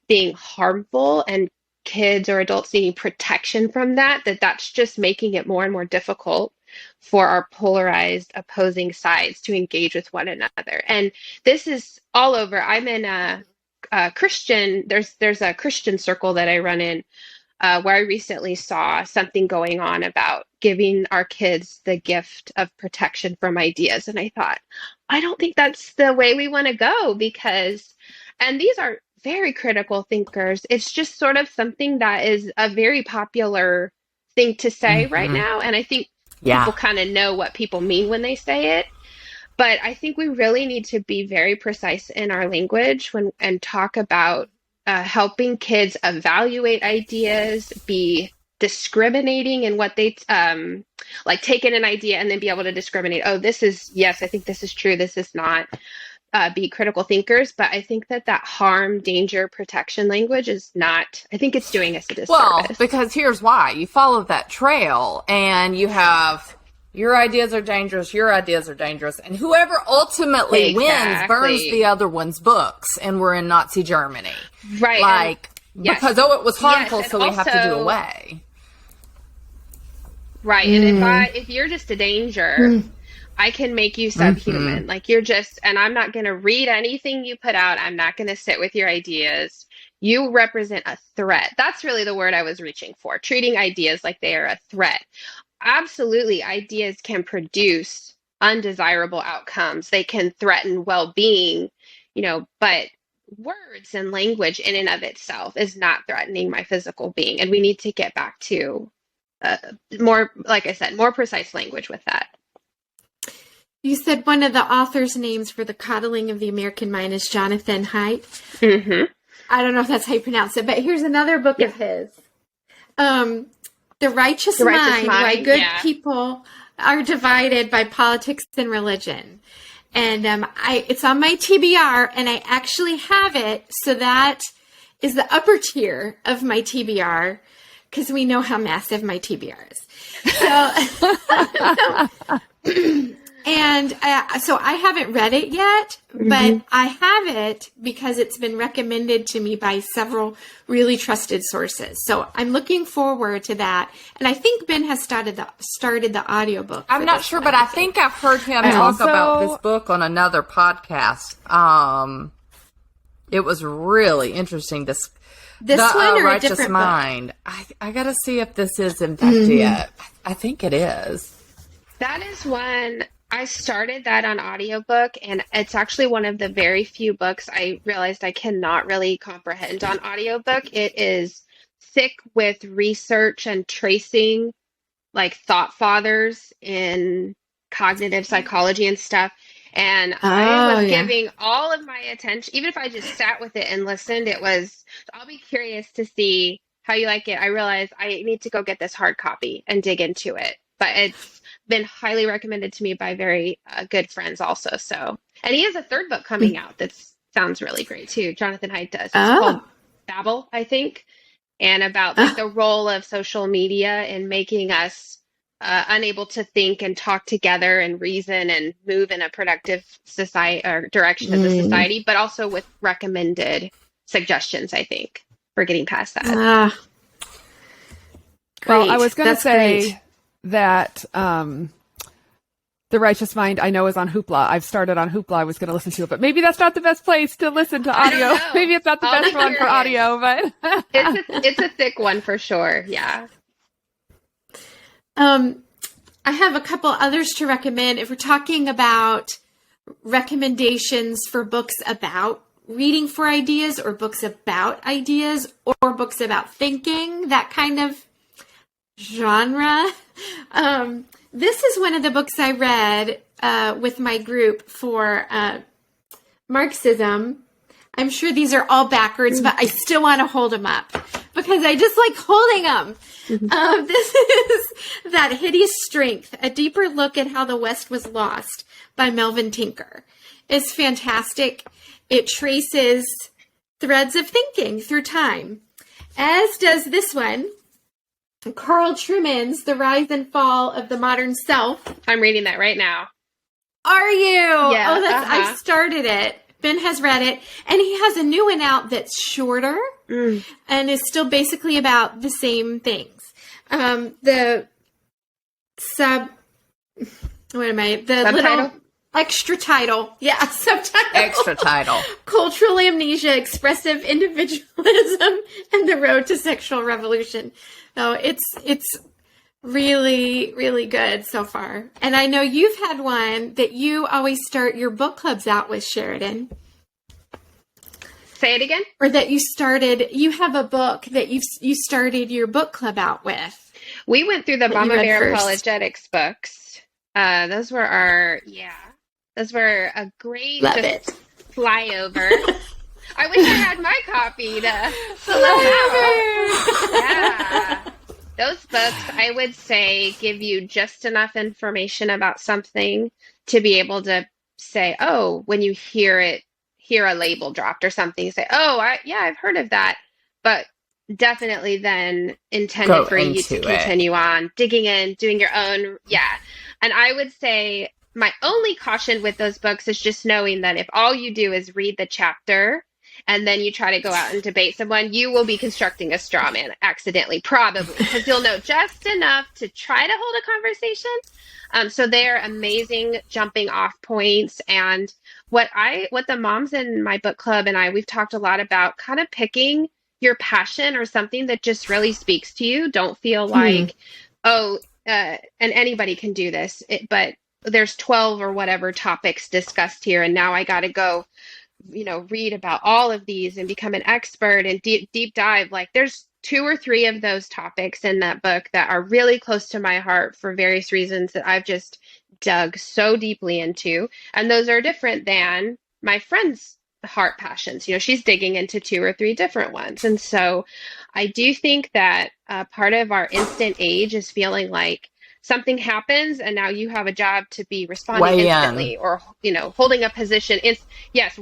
being harmful and kids or adults needing protection from that's just making it more and more difficult for our polarized opposing sides to engage with one another. And this is all over. I'm in a Christian, there's a Christian circle that I run in where I recently saw something going on about giving our kids the gift of protection from ideas. And I thought, I don't think that's the way we want to go, and these are very critical thinkers. It's just sort of something that is a very popular thing to say right now. And I think people kind of know what people mean when they say it. But I think we really need to be very precise in our language and talk about helping kids evaluate ideas, be discriminating in what they like take in an idea and then be able to discriminate. Oh, this is, yes, I think this is true. This is not. Be critical thinkers. But I think that harm, danger, protection language is not, I think it's doing us a disservice. Well, because here's why. You follow that trail and you have your ideas are dangerous, your ideas are dangerous, and whoever ultimately wins burns the other one's books, and we're in Nazi Germany. Right. Because, it was harmful, so we have to do away. Right. And if you're just a danger, I can make you subhuman. Like you're just, and I'm not going to read anything you put out. I'm not going to sit with your ideas. You represent a threat. That's really the word I was reaching for, treating ideas like they are a threat. Absolutely, ideas can produce undesirable outcomes. They can threaten well-being, but words and language in and of itself is not threatening my physical being. And we need to get back to more, like I said, more precise language with that. You said one of the authors' names for The Coddling of the American Mind is Jonathan Haidt. Mm-hmm. I don't know if that's how you pronounce it, but here's another book of his. The Righteous Mind, Why Good People Are Divided by Politics and Religion. And it's on my TBR, and I actually have it, so that is the upper tier of my TBR, because we know how massive my TBR is. So, and so I haven't read it yet, but I have it because it's been recommended to me by several really trusted sources. So I'm looking forward to that. And I think Ben has started the audiobook. I'm not sure, but I think I've heard him talk about this book on another podcast. It was really interesting. This one or a Righteous different Mind. I got to see if this is in fact it. I think it is. That is one. I started that on audiobook, and it's actually one of the very few books I realized I cannot really comprehend on audiobook. It is thick with research and tracing, like thought fathers in cognitive psychology and stuff. And I was giving all of my attention, even if I just sat with it and listened, I'll be curious to see how you like it. I realize I need to go get this hard copy and dig into it. But it's been highly recommended to me by very good friends also. So, and he has a third book coming out that sounds really great too. Jonathan Haidt does. It's called Babel, I think, and about like the role of social media in making us unable to think and talk together and reason and move in a productive society or direction as a society, but also with recommended suggestions, I think, for getting past that. Well, I was going to say that The Righteous Mind, I know, is on Hoopla. I've started on Hoopla. I was going to listen to it, but maybe that's not the best place to listen to audio. Maybe it's not the best one for audio, but it's a thick one for sure. Yeah. I have a couple others to recommend. If we're talking about recommendations for books about reading for ideas or books about ideas or books about thinking, that kind of genre. This is one of the books I read with my group for Marxism. I'm sure these are all backwards, but I still want to hold them up because I just like holding them. This is That Hideous Strength, a deeper look at how the West was lost by Melvin Tinker. It's fantastic. It traces threads of thinking through time, as does this one, Carl Trueman's The Rise and Fall of the Modern Self. I'm reading that right now. Are you? Yeah. I've started it. Ben has read it, and he has a new one out that's shorter and is still basically about the same things. The subtitle? Little extra title. Yeah, subtitle. Extra title. Cultural Amnesia, Expressive Individualism, and the Road to Sexual Revolution. So it's really, really good so far. And I know you've had one that you always start your book clubs out with, Sheridan. Say it again? Or that you have a book that you started your book club out with. We went through the Mama Bear Apologetics books. Those were a great flyover. I wish I had my copy to fill it out. Yeah. Those books, I would say, give you just enough information about something to be able to say, oh, when you hear a label dropped or something, you say, oh, I've heard of that. But definitely then intended for you to continue on digging in, doing your own. Yeah. And I would say my only caution with those books is just knowing that if all you do is read the chapter and then you try to go out and debate someone, you will be constructing a straw man accidentally, probably, because you'll know just enough to try to hold a conversation. So they're amazing jumping off points. And what the moms in my book club and we've talked a lot about kind of picking your passion or something that just really speaks to you. Don't feel like, and anybody can do this, but there's 12 or whatever topics discussed here, and now I got to go read about all of these and become an expert and deep dive. Like there's 2 or 3 of those topics in that book that are really close to my heart for various reasons that I've just dug so deeply into. And those are different than my friend's heart passions. She's digging into 2 or 3 different ones. And so I do think that part of our instant age is feeling like something happens and now you have a job to be responding instantly or, holding a position.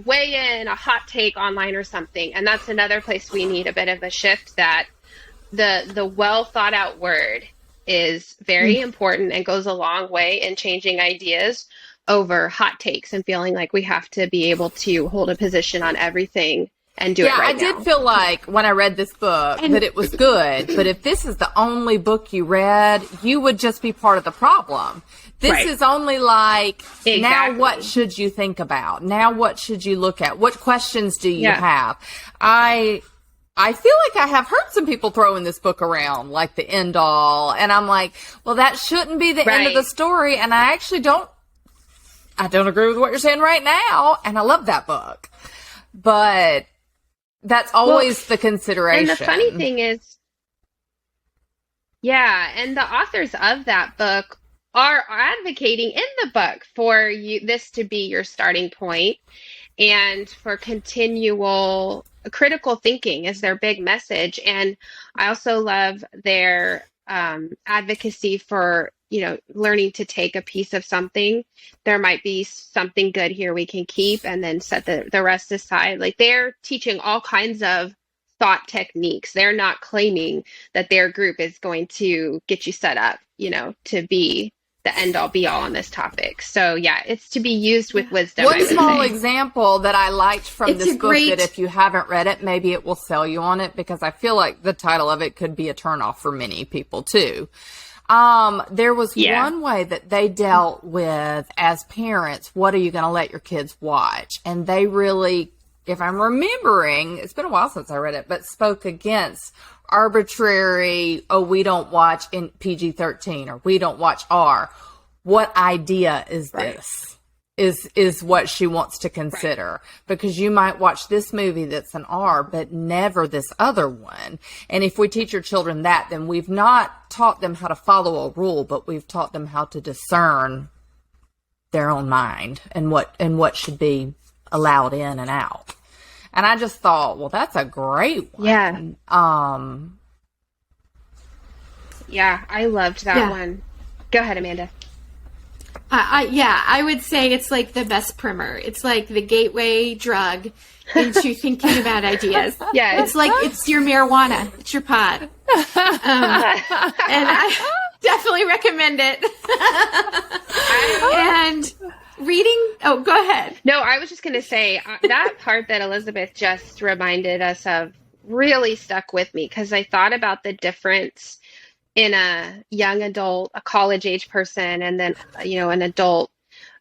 Weigh in a hot take online or something. And that's another place we need a bit of a shift, that the well thought out word is very important and goes a long way in changing ideas over hot takes and feeling like we have to be able to hold a position on everything and do it right now. I did feel like when I read this book that it was good, but if this is the only book you read, you would just be part of the problem. This is only like, now what should you think about? Now what should you look at? What questions do you have? I feel like I have heard some people throwing this book around like the end all, and I'm like, well, that shouldn't be the end of the story, and I actually don't agree with what you're saying right now, and I love that book. But that's always the consideration. And the funny thing is, and the authors of that book are advocating in the book for you this to be your starting point, and for continual critical thinking is their big message. And I also love their advocacy for, learning to take a piece of something. There might be something good here we can keep and then set the rest aside. Like, they're teaching all kinds of thought techniques. They're not claiming that their group is going to get you set up, to be the end all be all on this topic. So yeah, it's to be used with wisdom. One small example that I liked from this book that if you haven't read it, maybe it will sell you on it, because I feel like the title of it could be a turnoff for many people too. There was one way that they dealt with, as parents, what are you going to let your kids watch? And they really, if I'm remembering, it's been a while since I read it, but spoke against arbitrary, we don't watch in PG-13 or we don't watch R. What idea is this? Is what she wants to consider. Because you might watch this movie that's an R, but never this other one. And if we teach your children that, then we've not taught them how to follow a rule, but we've taught them how to discern their own mind and what should be allowed in and out. And I just thought, well, that's a great one. Yeah, I loved that one. Go ahead, Amanda. I would say it's like the best primer. It's like the gateway drug into thinking about ideas. Yeah, it's like it's your marijuana. It's your pot. And I definitely recommend it. And reading. Oh, go ahead. No, I was just going to say that part that Elizabeth just reminded us of really stuck with me, because I thought about the difference in a young adult, a college age person, and then, an adult,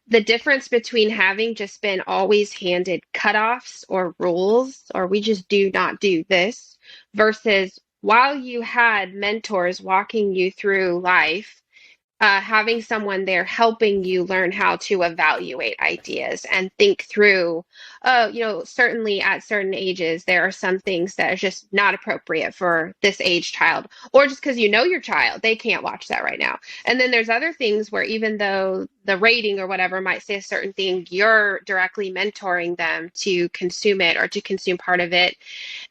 the difference between having just been always handed cutoffs or rules, or we just do not do this, versus while you had mentors walking you through life, having someone there helping you learn how to evaluate ideas and think through, certainly at certain ages, there are some things that are just not appropriate for this age child, or just because your child, they can't watch that right now. And then there's other things where even though the rating or whatever might say a certain thing, you're directly mentoring them to consume it or to consume part of it,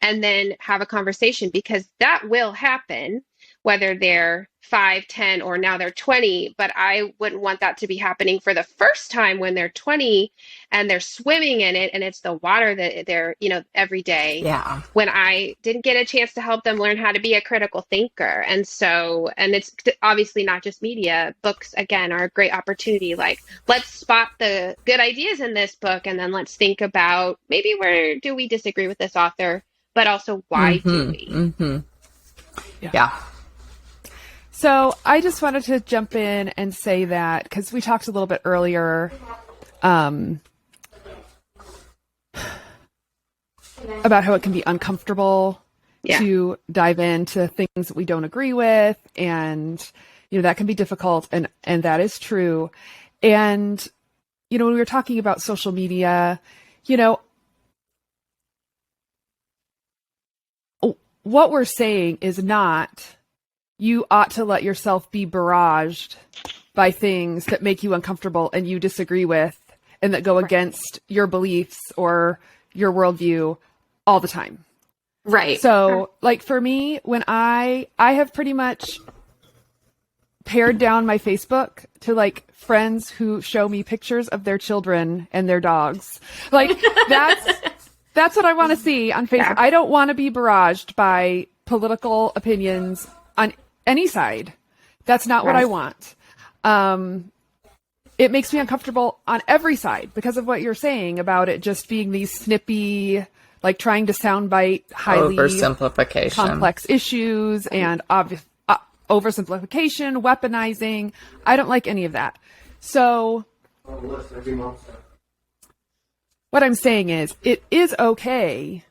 and then have a conversation, because that will happen whether they're 5, 10, or now they're 20, but I wouldn't want that to be happening for the first time when they're 20 and they're swimming in it and it's the water that they're, every day. Yeah. When I didn't get a chance to help them learn how to be a critical thinker. And it's obviously not just media. Books, again, are a great opportunity. Like, let's spot the good ideas in this book, and then let's think about maybe where do we disagree with this author, but also why do we? Mm-hmm. Yeah. So I just wanted to jump in and say that, because we talked a little bit earlier about how it can be uncomfortable to dive into things that we don't agree with, and that can be difficult, and that is true. And when we were talking about social media, what we're saying is not you ought to let yourself be barraged by things that make you uncomfortable and you disagree with and that go against your beliefs or your worldview all the time. Right. So, like, for me, when I have pretty much pared down my Facebook to, like, friends who show me pictures of their children and their dogs. Like, that's what I want to see on Facebook. Yeah. I don't want to be barraged by political opinions on any side. That's not what I want. It makes me uncomfortable on every side because of what you're saying about it just being these snippy, like trying to soundbite highly oversimplification, complex issues, and obvious oversimplification, weaponizing. I don't like any of that. So what I'm saying is, it is okay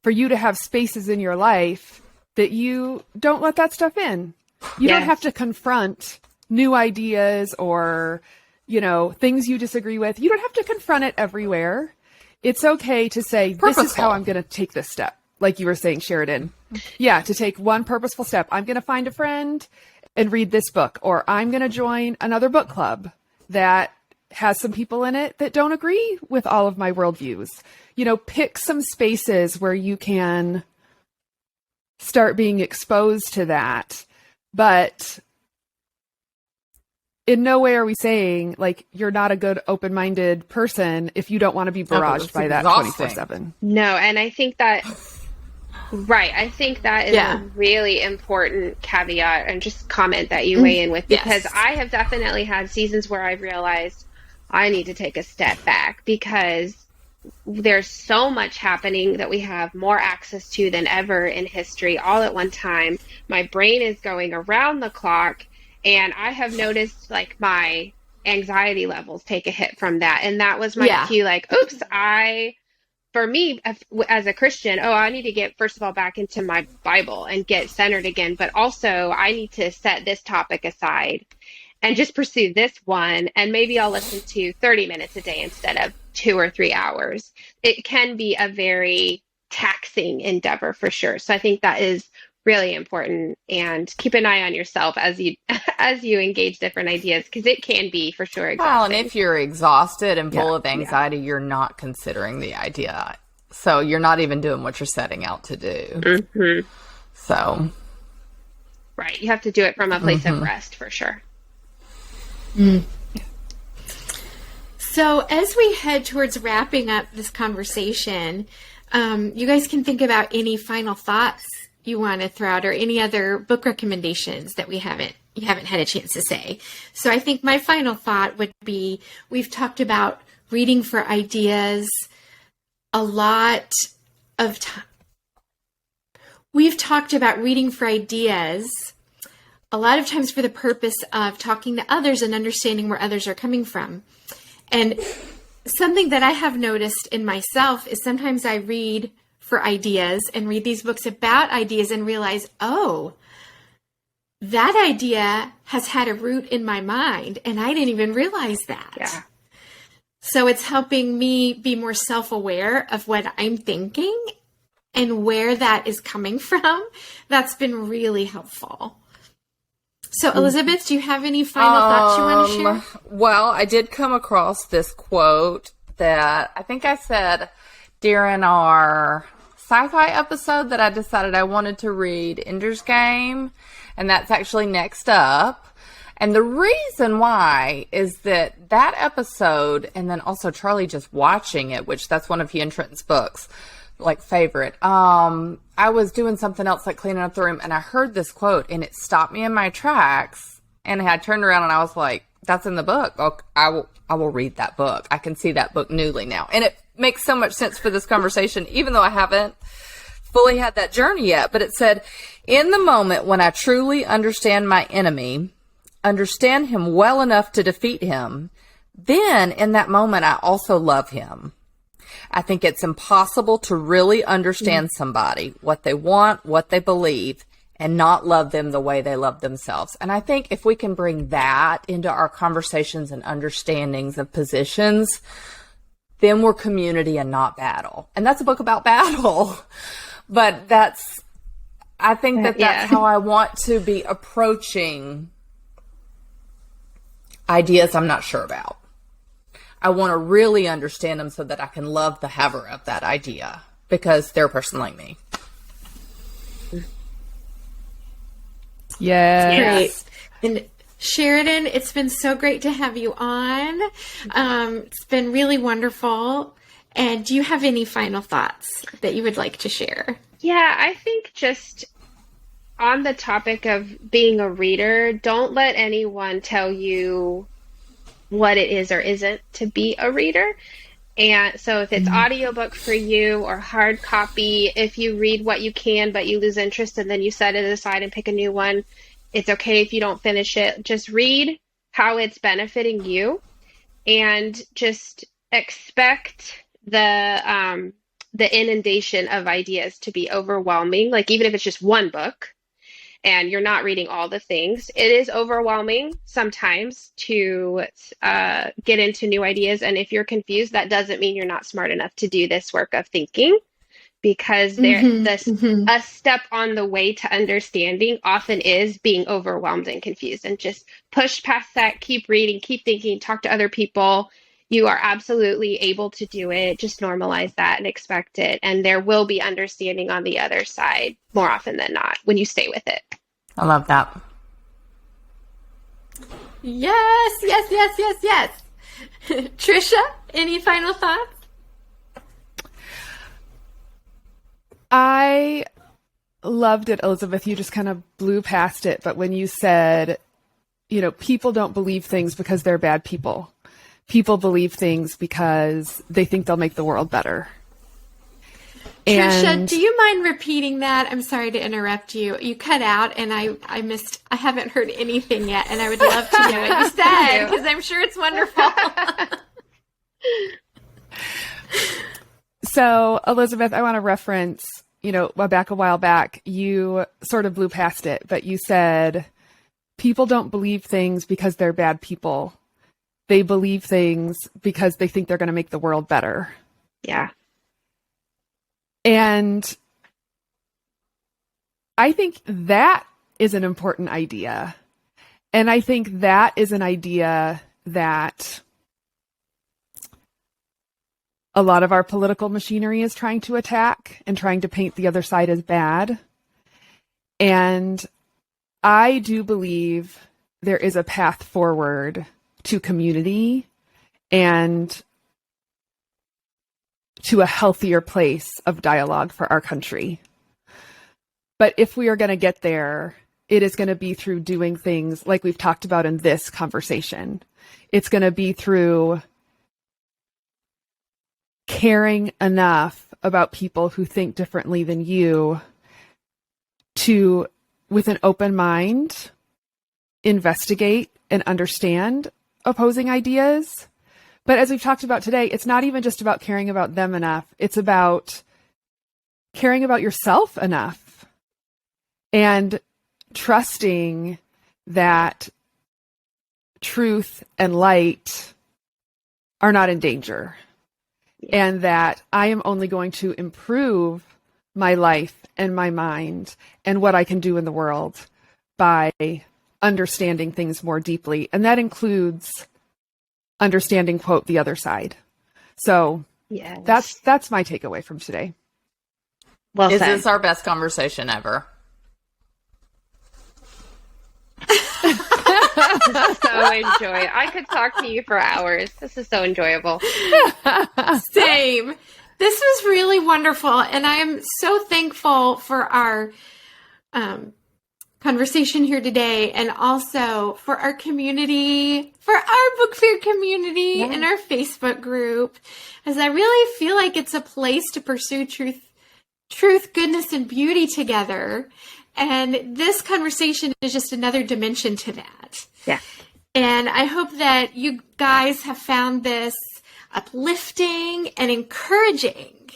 for you to have spaces in your life that you don't let that stuff in. You don't have to confront new ideas or, things you disagree with. You don't have to confront it everywhere. It's okay to say, this is how I'm going to take this step. Like you were saying, Sheridan. Yeah, to take one purposeful step. I'm going to find a friend and read this book, or I'm going to join another book club that has some people in it that don't agree with all of my worldviews. You know, pick some spaces where you can start being exposed to that. But in no way are we saying, like, you're not a good open-minded person if you don't want to be barraged by that 24/7. No, and I think that, right, I think that is a really important caveat and just comment that you weigh in with, because I have definitely had seasons where I've realized I need to take a step back because there's so much happening that we have more access to than ever in history all at one time. My brain is going around the clock, and I have noticed like my anxiety levels take a hit from that. And that was my cue, like, oops, for me as a Christian, I need to get, first of all, back into my Bible and get centered again. But also I need to set this topic aside and just pursue this one. And maybe I'll listen to 30 minutes a day instead of 2 or 3 hours. It can be a very taxing endeavor for sure. So I think that is really important, and keep an eye on yourself as you engage different ideas, because it can be for sure exhausting. Well, and if you're exhausted and full of anxiety, you're not considering the idea. So you're not even doing what you're setting out to do. Mm-hmm. So. Right. You have to do it from a place of rest for sure. Mm. So as we head towards wrapping up this conversation, you guys can think about any final thoughts you want to throw out, or any other book recommendations that you haven't had a chance to say. So I think my final thought would be, we've talked about reading for ideas a lot of time. We've talked about reading for ideas a lot of times for the purpose of talking to others and understanding where others are coming from. And something that I have noticed in myself is sometimes I read for ideas and read these books about ideas and realize, oh, that idea has had a root in my mind and I didn't even realize that. Yeah. So it's helping me be more self-aware of what I'm thinking and where that is coming from. That's been really helpful. So Elizabeth, do you have any final thoughts you want to share? Well, I did come across this quote that I think I said during our sci-fi episode that I decided I wanted to read Ender's Game, and that's actually next up. And the reason why is that episode, and then also Charlie just watching it, which that's one of Ian Trenton's books, like favorite. I was doing something else, like cleaning up the room, and I heard this quote, and it stopped me in my tracks. And I turned around and I was like, "That's in the book. Oh, I will read that book. I can see that book newly now." And it makes so much sense for this conversation, even though I haven't fully had that journey yet. But it said, "In the moment when I truly understand my enemy, understand him well enough to defeat him, then in that moment I also love him. I think it's impossible to really understand somebody, what they want, what they believe, and not love them the way they love themselves." And I think if we can bring that into our conversations and understandings of positions, then we're community and not battle. And that's a book about battle. But I think that's how I want to be approaching ideas I'm not sure about. I want to really understand them so that I can love the haver of that idea, because they're a person like me. Yes. Great. And Sherridon, it's been so great to have you on. It's been really wonderful. And do you have any final thoughts that you would like to share? Yeah, I think just on the topic of being a reader, don't let anyone tell you what it is or isn't to be a reader. And so if it's audiobook for you or hard copy, if you read what you can but you lose interest and then you set it aside and pick a new one, it's okay if you don't finish it. Just read how it's benefiting you, and just expect the inundation of ideas to be overwhelming. Like, even if it's just one book and you're not reading all the things, it is overwhelming sometimes to get into new ideas. And if you're confused, that doesn't mean you're not smart enough to do this work of thinking. because a step on the way to understanding often is being overwhelmed and confused, and just push past that, keep reading, keep thinking, talk to other people. You are absolutely able to do it. Just normalize that and expect it. And there will be understanding on the other side more often than not when you stay with it. I love that. Yes, yes, yes, yes, yes. Trisha, any final thoughts? I loved it, Elizabeth. You just kind of blew past it. But when you said, people don't believe things because they're bad people. People believe things because they think they'll make the world better. Trisha, do you mind repeating that? I'm sorry to interrupt you. You cut out and I missed, I haven't heard anything yet, and I would love to know what you said, because I'm sure it's wonderful. So, Elizabeth, I want to reference, a while back, you sort of blew past it, but you said, people don't believe things because they're bad people. They believe things because they think they're going to make the world better. Yeah. And I think that is an important idea. And I think that is an idea that a lot of our political machinery is trying to attack and trying to paint the other side as bad. And I do believe there is a path forward to community and to a healthier place of dialogue for our country. But if we are going to get there, it is going to be through doing things like we've talked about in this conversation. It's going to be through caring enough about people who think differently than you to, with an open mind, investigate and understand opposing ideas. But as we've talked about today, it's not even just about caring about them enough. It's about caring about yourself enough and trusting that truth and light are not in danger, and that I am only going to improve my life and my mind and what I can do in the world by understanding things more deeply. And that includes understanding, quote, the other side. So that's my takeaway from today. Well said. Is this our best conversation ever? So enjoy. I could talk to you for hours. This is so enjoyable. Same. This was really wonderful, and I am so thankful for our conversation here today, and also for our community, for our book fair community and our Facebook group, as I really feel like it's a place to pursue truth, goodness, and beauty together. And this conversation is just another dimension to that. Yeah. And I hope that you guys have found this uplifting and encouraging.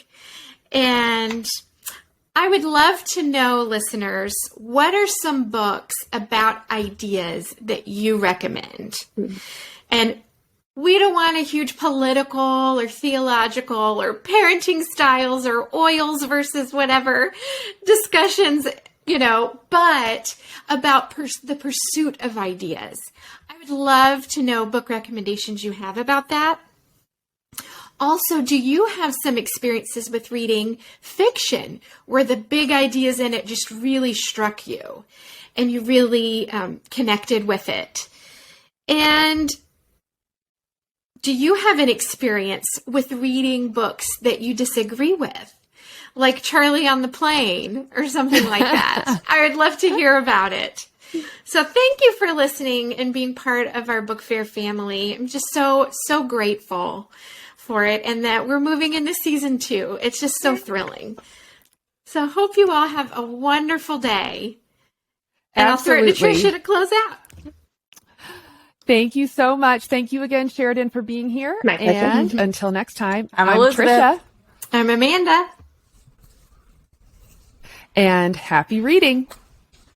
And I would love to know, listeners, what are some books about ideas that you recommend? Mm-hmm. And we don't want a huge political or theological or parenting styles or oils versus whatever discussions, but about the pursuit of ideas. I would love to know book recommendations you have about that. Also, do you have some experiences with reading fiction where the big ideas in it just really struck you and you really connected with it? And do you have an experience with reading books that you disagree with? Like Charlie on the Plane or something like that. I would love to hear about it. So thank you for listening and being part of our book fair family. I'm just so grateful for it, and that we're moving into season 2. It's just so thrilling. So hope you all have a wonderful day. And Absolutely. I'll throw it to Trisha to close out. Thank you so much. Thank you again, Sherridon, for being here. My pleasure. And until next time, I'm Elizabeth. Trisha. I'm Amanda. And happy reading.